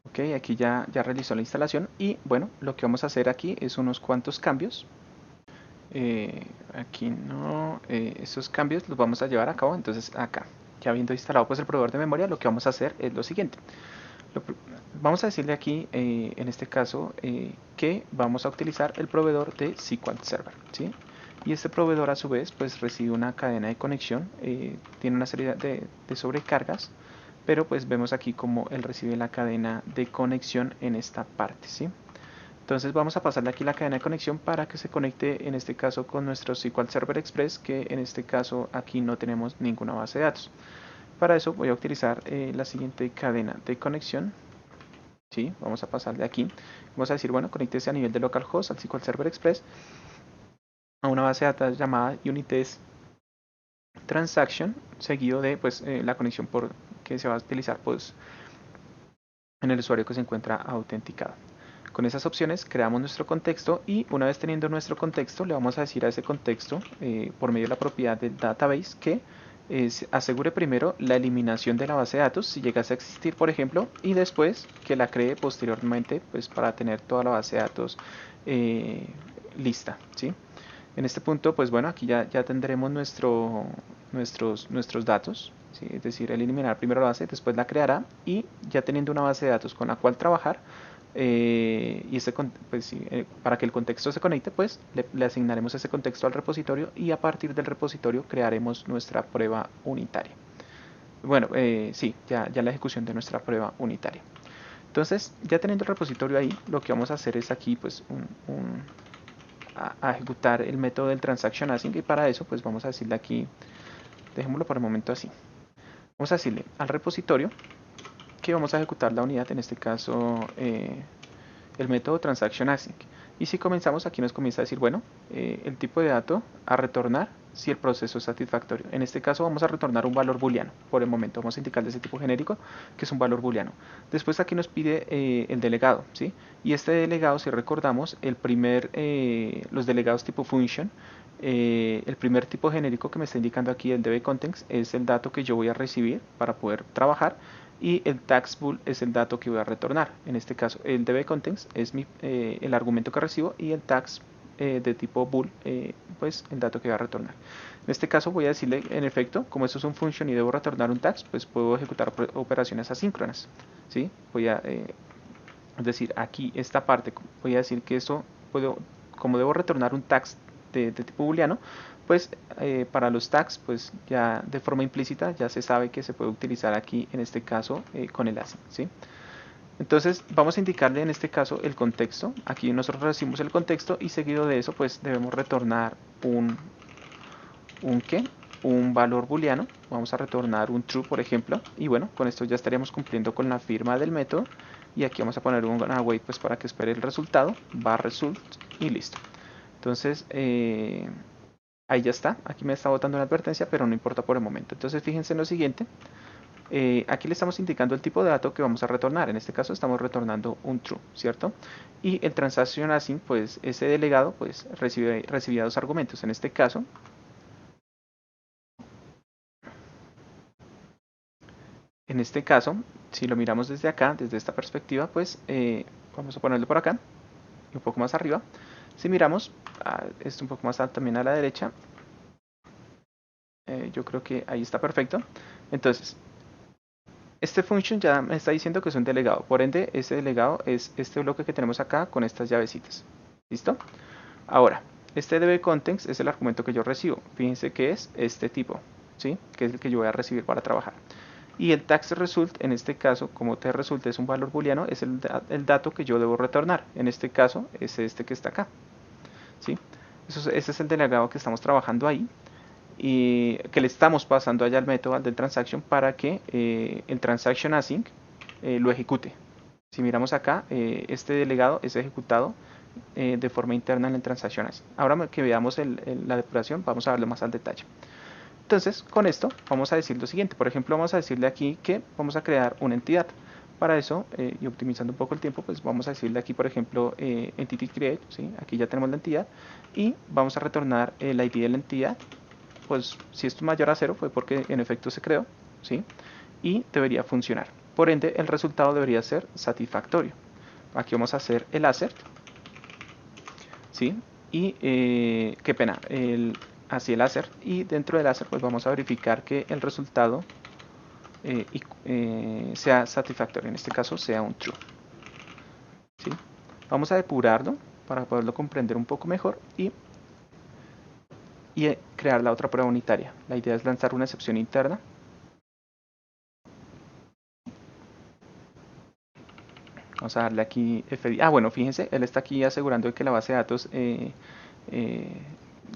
Ok, aquí ya realizó la instalación y bueno, lo que vamos a hacer aquí es unos cuantos cambios. Aquí no, esos cambios los vamos a llevar a cabo. Entonces acá, ya habiendo instalado pues el proveedor de memoria, lo que vamos a hacer es lo siguiente. Vamos a decirle aquí, en este caso, que vamos a utilizar el proveedor de SQL Server, ¿sí? Y este proveedor a su vez pues recibe una cadena de conexión, tiene una serie de sobrecargas, pero pues vemos aquí como él recibe la cadena de conexión en esta parte, ¿sí? Entonces vamos a pasarle aquí la cadena de conexión para que se conecte en este caso con nuestro SQL Server Express, que en este caso aquí no tenemos ninguna base de datos. Para eso voy a utilizar la siguiente cadena de conexión. ¿Sí? Vamos a pasarle aquí. Vamos a decir, bueno, conéctese a nivel de localhost al SQL Server Express a una base de datos llamada Unitest Transaction, seguido de pues, la conexión que se va a utilizar pues, en el usuario que se encuentra autenticado. Con esas opciones creamos nuestro contexto y una vez teniendo nuestro contexto le vamos a decir a ese contexto por medio de la propiedad del database que asegure primero la eliminación de la base de datos si llegase a existir, por ejemplo, y después que la cree posteriormente pues para tener toda la base de datos eh, lista, ¿sí? En este punto pues bueno, aquí ya tendremos nuestros datos, ¿sí? Es decir, el eliminar primero la base, después la creará y ya teniendo una base de datos con la cual trabajar, pues, sí, para que el contexto se conecte, pues le asignaremos ese contexto al repositorio y a partir del repositorio crearemos nuestra prueba unitaria. Bueno, sí, ya la ejecución de nuestra prueba unitaria. Entonces, ya teniendo el repositorio ahí, lo que vamos a hacer es aquí pues a ejecutar el método del transaction async y para eso pues vamos a decirle aquí, dejémoslo por el momento así. Vamos a decirle al repositorio que vamos a ejecutar la unidad, en este caso el método transaction async. Y si comenzamos, aquí nos comienza a decir, bueno, el tipo de dato a retornar si el proceso es satisfactorio. En este caso vamos a retornar un valor booleano. Por el momento vamos a indicar de ese tipo genérico que es un valor booleano. Después aquí nos pide el delegado, ¿sí? Y este delegado, si recordamos, los delegados tipo function, el primer tipo genérico que me está indicando aquí el dbContents es el dato que yo voy a recibir para poder trabajar y el tax bool es el dato que voy a retornar. En este caso el dbContents es el argumento que recibo y el tax de tipo bool pues el dato que voy a retornar. En este caso voy a decirle en efecto, como esto es un function y debo retornar un tax, pues puedo ejecutar operaciones asíncronas, ¿sí? Es decir, aquí esta parte voy a decir que esto como debo retornar un tax de tipo booleano, pues para los tags pues ya de forma implícita ya se sabe que se puede utilizar aquí en este caso con el async, ¿sí? Entonces vamos a indicarle en este caso el contexto. Aquí nosotros recibimos el contexto y seguido de eso pues debemos retornar un ¿qué? Un valor booleano. Vamos a retornar un true, por ejemplo. Y bueno, con esto ya estaríamos cumpliendo con la firma del método. Y aquí vamos a poner un await pues para que espere el resultado. Va result y listo. Entonces ahí ya está. Aquí me está botando una advertencia, pero no importa por el momento. Entonces fíjense en lo siguiente. Aquí le estamos indicando el tipo de dato que vamos a retornar. En este caso estamos retornando un true, ¿cierto? Y el transaction async, pues ese delegado, pues recibía dos argumentos. En este caso, si lo miramos desde acá, desde esta perspectiva, pues vamos a ponerlo por acá y un poco más arriba. Si miramos, esto un poco más también a la derecha, yo creo que ahí está perfecto. Entonces, este function ya me está diciendo que es un delegado. Por ende, ese delegado es este bloque que tenemos acá con estas llavecitas. ¿Listo? Ahora, este dbContext es el argumento que yo recibo. Fíjense que es este tipo, ¿sí? Que es el que yo voy a recibir para trabajar. Y el taxResult, en este caso, como tResult es un valor booleano, es el dato que yo debo retornar. En este caso, es este que está acá, ¿sí? Ese es el delegado que estamos trabajando ahí y que le estamos pasando allá al método del transaction para que el transaction async lo ejecute. Si miramos acá, este delegado es ejecutado de forma interna en el transaction async. Ahora que veamos la depuración, vamos a verlo más al detalle. Entonces, con esto vamos a decir lo siguiente. Por ejemplo, vamos a decirle aquí que vamos a crear una entidad. Para eso, y optimizando un poco el tiempo, pues vamos a decirle aquí, por ejemplo, entity create, ¿sí? Aquí ya tenemos la entidad y vamos a retornar el ID de la entidad. Pues si esto es mayor a 0 fue porque en efecto se creó, ¿sí? Y debería funcionar. Por ende, el resultado debería ser satisfactorio. Aquí vamos a hacer el assert, ¿sí? Y qué pena, así el assert. Y dentro del assert, pues vamos a verificar que el resultado sea satisfactorio. En este caso, sea un true, ¿sí? Vamos a depurarlo para poderlo comprender un poco mejor y crear la otra prueba unitaria. La idea es lanzar una excepción interna. Vamos a darle aquí F10. Bueno, fíjense, él está aquí asegurando de que la base de datos eh,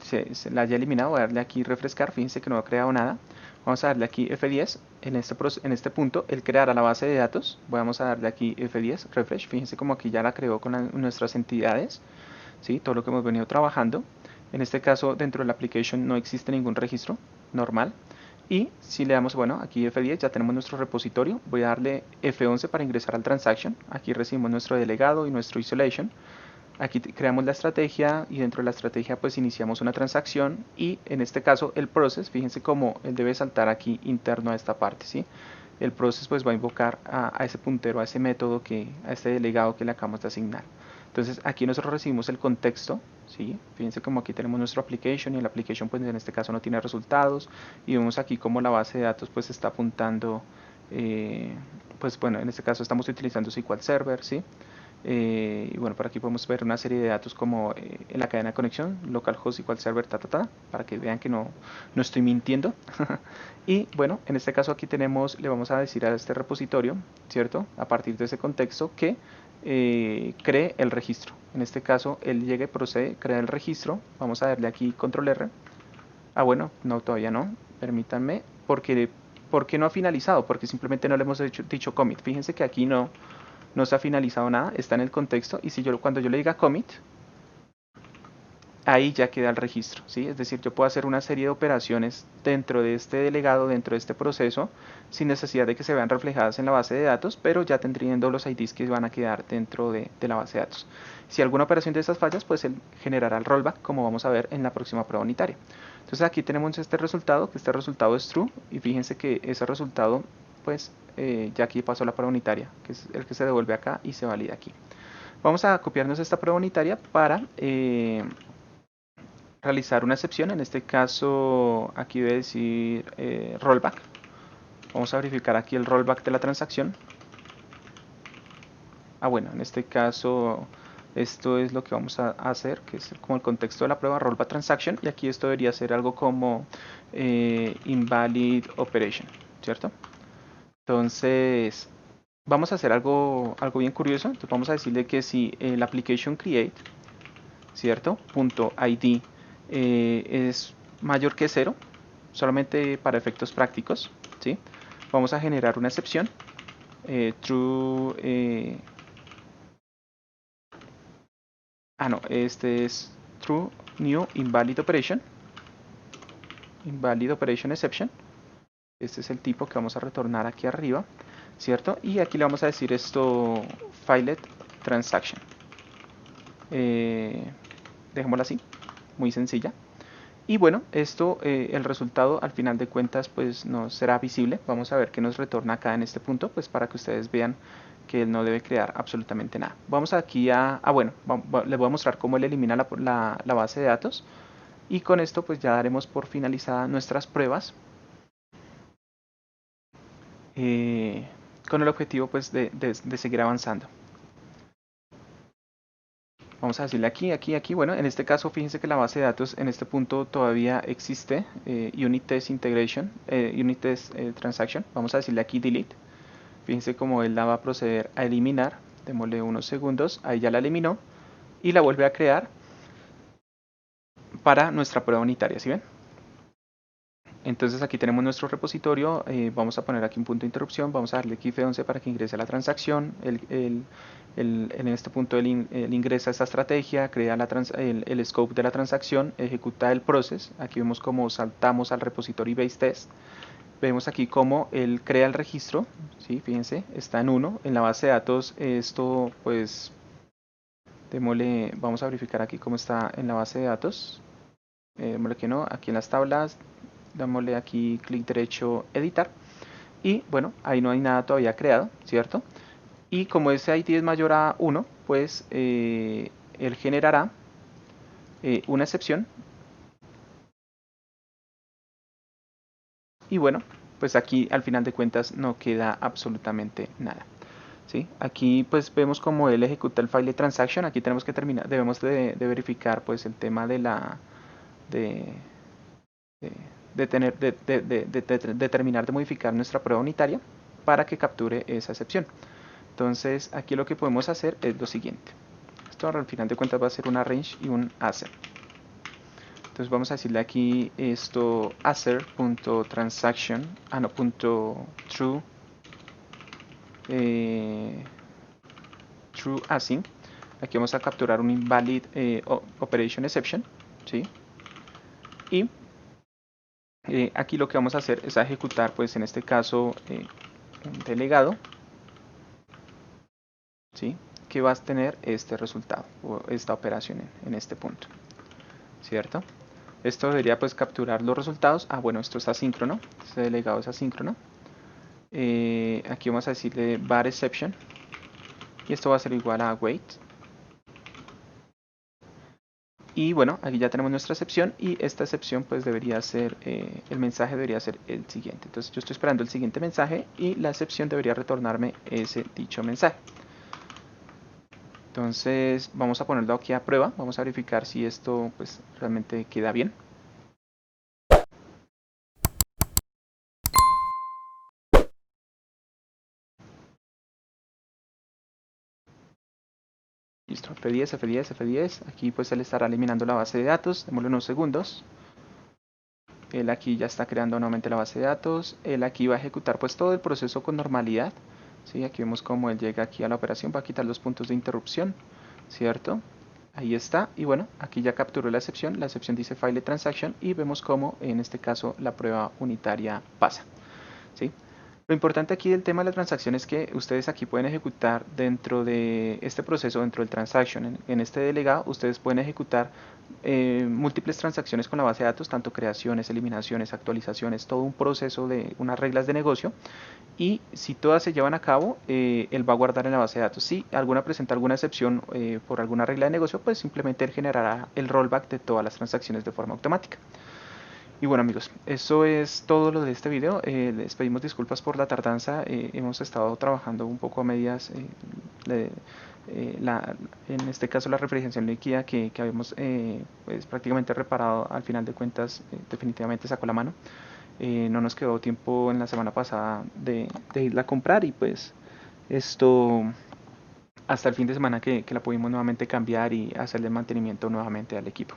se la haya eliminado. Voy a darle aquí refrescar. Fíjense que no ha creado nada. Vamos a darle aquí F10. En este punto, él creará la base de datos. Vamos a darle aquí F10, refresh. Fíjense como aquí ya la creó con nuestras entidades, ¿sí? Todo lo que hemos venido trabajando. En este caso, dentro de la application no existe ningún registro normal. Y si le damos, bueno, aquí F10 ya tenemos nuestro repositorio. Voy a darle F11 para ingresar al transaction. Aquí recibimos nuestro delegado y nuestro isolation. Aquí creamos la estrategia y dentro de la estrategia pues iniciamos una transacción y en este caso el process, fíjense cómo él debe saltar aquí interno a esta parte, ¿sí? El process pues va a invocar a ese puntero, a ese método, a este delegado que le acabamos de asignar. Entonces aquí nosotros recibimos el contexto, ¿sí? Fíjense como aquí tenemos nuestro application y el application pues en este caso no tiene resultados y vemos aquí como la base de datos pues está apuntando, pues bueno, en este caso estamos utilizando SQL Server, ¿sí? Y bueno, por aquí podemos ver una serie de datos como en la cadena de conexión, localhost igual server, para que vean que no estoy mintiendo. Y bueno, en este caso aquí tenemos, le vamos a decir a este repositorio, ¿cierto? A partir de ese contexto que cree el registro. En este caso, él llega y procede, crea el registro. Vamos a darle aquí control R. Bueno, no, todavía no. Permítanme, porque no ha finalizado, porque simplemente no le hemos dicho commit. Fíjense que aquí no se ha finalizado nada, está en el contexto y si cuando yo le diga commit, ahí ya queda el registro, ¿sí? Es decir, yo puedo hacer una serie de operaciones dentro de este delegado, dentro de este proceso, sin necesidad de que se vean reflejadas en la base de datos, pero ya tendriendo los IDs que van a quedar dentro de la base de datos. Si alguna operación de estas fallas, pues él generará el rollback, como vamos a ver en la próxima prueba unitaria. Entonces aquí tenemos este resultado, que este resultado es true, y fíjense que ese resultado, pues ya aquí pasó la prueba unitaria, que es el que se devuelve acá y se valida aquí. Vamos a copiarnos esta prueba unitaria para realizar una excepción. En este caso, aquí voy a decir rollback. Vamos a verificar aquí el rollback de la transacción. Bueno, en este caso, esto es lo que vamos a hacer, que es como el contexto de la prueba rollback transaction. Y aquí esto debería ser algo como invalid operation, ¿cierto? Entonces, vamos a hacer algo bien curioso. Entonces, vamos a decirle que si el application create, ¿cierto? Punto .id es mayor que 0, solamente para efectos prácticos, ¿sí? Vamos a generar una excepción, true, no, este es true new invalid operation exception, Este es el tipo que vamos a retornar aquí arriba, ¿cierto? Y aquí le vamos a decir esto, Filed Transaction. Dejémoslo así, muy sencilla. Y bueno, esto, el resultado al final de cuentas pues no será visible. Vamos a ver qué nos retorna acá en este punto, pues para que ustedes vean que él no debe crear absolutamente nada. Vamos aquí bueno, les voy a mostrar cómo él elimina la base de datos. Y con esto pues ya daremos por finalizadas nuestras pruebas. Con el objetivo pues de seguir avanzando. Vamos a decirle aquí. Bueno, en este caso fíjense que la base de datos en este punto todavía existe. Unit Test Integration, Unit Test Transaction. Vamos a decirle aquí delete. Fíjense cómo él la va a proceder a eliminar. Démosle unos segundos. Ahí ya la eliminó. Y la vuelve a crear para nuestra prueba unitaria. ¿Sí ven? Entonces aquí tenemos nuestro repositorio, vamos a poner aquí un punto de interrupción, vamos a darle aquí F11 para que ingrese a la transacción, en este punto él ingresa esta estrategia, crea el scope de la transacción, ejecuta el process, aquí vemos cómo saltamos al repository base test, vemos aquí cómo él crea el registro, ¿sí? Fíjense, está en 1, en la base de datos esto pues, vamos a verificar aquí cómo está en la base de datos, démosle que no, aquí en las tablas, dámosle aquí clic derecho editar y bueno, ahí no hay nada todavía creado, ¿cierto? Y como ese ID es mayor a 1 pues él generará una excepción y bueno, pues aquí al final de cuentas no queda absolutamente nada. ¿Sí? Aquí pues vemos como él ejecuta el file de transaction, aquí tenemos que terminar, debemos de verificar pues el tema de, de terminar de modificar nuestra prueba unitaria para que capture esa excepción. Entonces aquí lo que podemos hacer es lo siguiente. Esto al final de cuentas va a ser un arrange y un asser. Entonces vamos a decirle aquí esto asser.transaction, no, true, true async. Aquí vamos a capturar un invalid operation exception, ¿sí? Y aquí lo que vamos a hacer es ejecutar, pues en este caso, un delegado, ¿sí? Que va a tener este resultado o esta operación en este punto, ¿cierto? Esto debería pues capturar los resultados. Bueno, esto es asíncrono, este delegado es asíncrono. Aquí vamos a decirle var exception y esto va a ser igual a wait. Y bueno, aquí ya tenemos nuestra excepción y esta excepción pues debería ser, el mensaje debería ser el siguiente. Entonces yo estoy esperando el siguiente mensaje y la excepción debería retornarme ese dicho mensaje. Entonces vamos a ponerlo aquí a prueba, vamos a verificar si esto pues realmente queda bien. Listo, F10, F10, F10. Aquí pues él estará eliminando la base de datos. Démosle unos segundos. Él aquí ya está creando nuevamente la base de datos. Él aquí va a ejecutar pues todo el proceso con normalidad. ¿Sí? Aquí vemos cómo él llega aquí a la operación. Va a quitar los puntos de interrupción. ¿Cierto? Ahí está. Y bueno, aquí ya capturó la excepción. La excepción dice file transaction. Y vemos cómo en este caso la prueba unitaria pasa. ¿Sí? Lo importante aquí del tema de la transacción es que ustedes aquí pueden ejecutar dentro de este proceso, dentro del transaction, en este delegado, ustedes pueden ejecutar múltiples transacciones con la base de datos, tanto creaciones, eliminaciones, actualizaciones, todo un proceso de unas reglas de negocio. Y si todas se llevan a cabo, él va a guardar en la base de datos. Si alguna presenta alguna excepción por alguna regla de negocio, pues simplemente él generará el rollback de todas las transacciones de forma automática. Y bueno amigos, eso es todo lo de este video. Les pedimos disculpas por la tardanza. Hemos estado trabajando un poco a medias. En este caso la refrigeración líquida que habíamos pues, prácticamente reparado al final de cuentas definitivamente sacó la mano. No nos quedó tiempo en la semana pasada de irla a comprar y pues esto hasta el fin de semana que la pudimos nuevamente cambiar y hacerle mantenimiento nuevamente al equipo.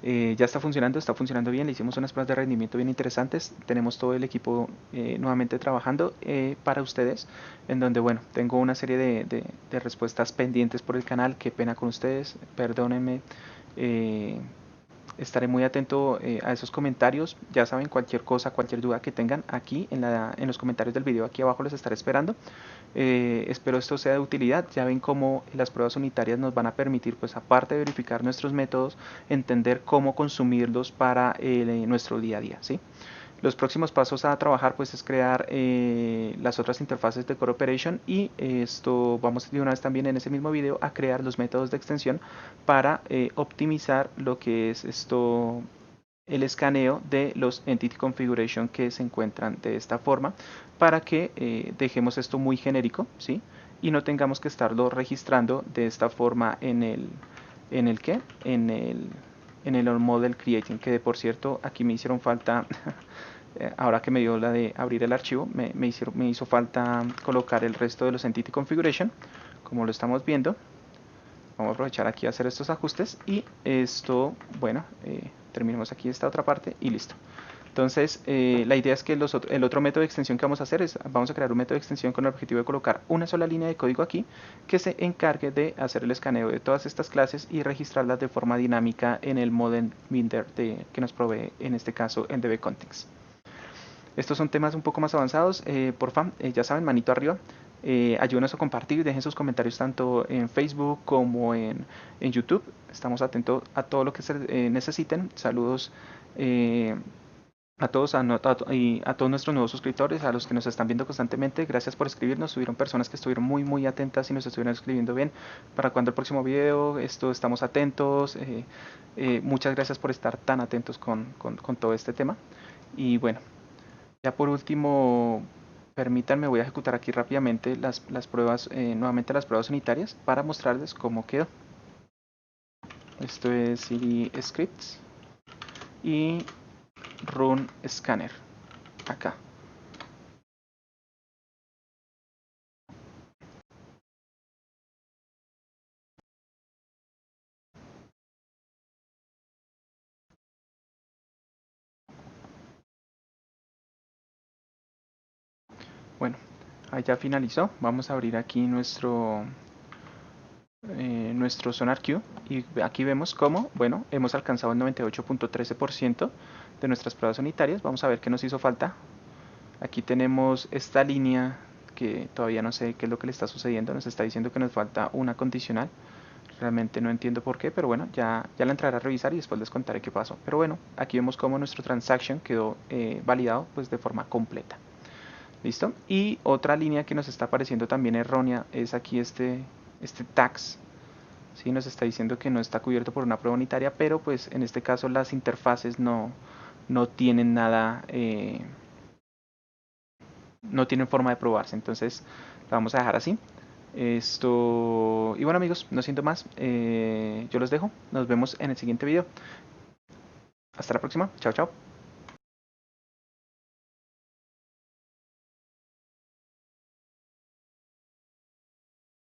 Ya está funcionando bien, le hicimos unas pruebas de rendimiento bien interesantes, tenemos todo el equipo nuevamente trabajando para ustedes, en donde bueno, tengo una serie de respuestas pendientes por el canal, qué pena con ustedes, perdónenme, estaré muy atento a esos comentarios. Ya saben, cualquier cosa, cualquier duda que tengan aquí en los comentarios del video, aquí abajo los estaré esperando. Espero esto sea de utilidad. Ya ven cómo las pruebas unitarias nos van a permitir, pues aparte de verificar nuestros métodos, entender cómo consumirlos para nuestro día a día, ¿sí? Los próximos pasos a trabajar pues es crear las otras interfaces de Core Operation, y esto vamos de una vez también en ese mismo video a crear los métodos de extensión para optimizar lo que es esto, el escaneo de los Entity Configuration que se encuentran de esta forma, para que dejemos esto muy genérico, ¿sí? Y no tengamos que estarlo registrando de esta forma en el ¿qué? En el model creating, que de por cierto aquí me hicieron falta ahora que me dio la de abrir el archivo, me hizo falta colocar el resto de los Entity Configuration, como lo estamos viendo. Vamos a aprovechar aquí a hacer estos ajustes y esto, bueno, terminemos aquí esta otra parte y listo. Entonces, la idea es que el otro método de extensión que vamos a hacer es, vamos a crear un método de extensión con el objetivo de colocar una sola línea de código aquí que se encargue de hacer el escaneo de todas estas clases y registrarlas de forma dinámica en el model binder que nos provee, en este caso, el DB Context. Estos son temas un poco más avanzados. Porfa, ya saben, manito arriba. Ayúdenos a compartir, dejen sus comentarios tanto en Facebook como en YouTube. Estamos atentos a todo lo que se necesiten. Saludos a todos, y a todos nuestros nuevos suscriptores, a los que nos están viendo constantemente. Gracias por escribirnos. Tuvieron personas que estuvieron muy atentas y nos estuvieron escribiendo bien. ¿Para cuando el próximo video? Estamos atentos. Muchas gracias por estar tan atentos con todo este tema. Y bueno, ya por último, permítanme, voy a ejecutar aquí rápidamente las pruebas, nuevamente las pruebas unitarias para mostrarles cómo quedó. Esto es CD Scripts y Run Scanner, acá. Bueno, ahí ya finalizó. Vamos a abrir aquí nuestro SonarQube y aquí vemos cómo, bueno, hemos alcanzado el 98.13% de nuestras pruebas unitarias. Vamos a ver qué nos hizo falta. Aquí tenemos esta línea que todavía no sé qué es lo que le está sucediendo. Nos está diciendo que nos falta una condicional. Realmente no entiendo por qué, pero bueno, ya la entraré a revisar y después les contaré qué pasó. Pero bueno, aquí vemos cómo nuestro transaction quedó validado pues de forma completa. ¿Listo? Y otra línea que nos está apareciendo también errónea es aquí este tags. ¿Sí? Nos está diciendo que no está cubierto por una prueba unitaria, pero pues en este caso las interfaces no tienen nada, no tienen forma de probarse. Entonces la vamos a dejar así. Y bueno amigos, no siento más, yo los dejo, nos vemos en el siguiente video. Hasta la próxima, chao chao.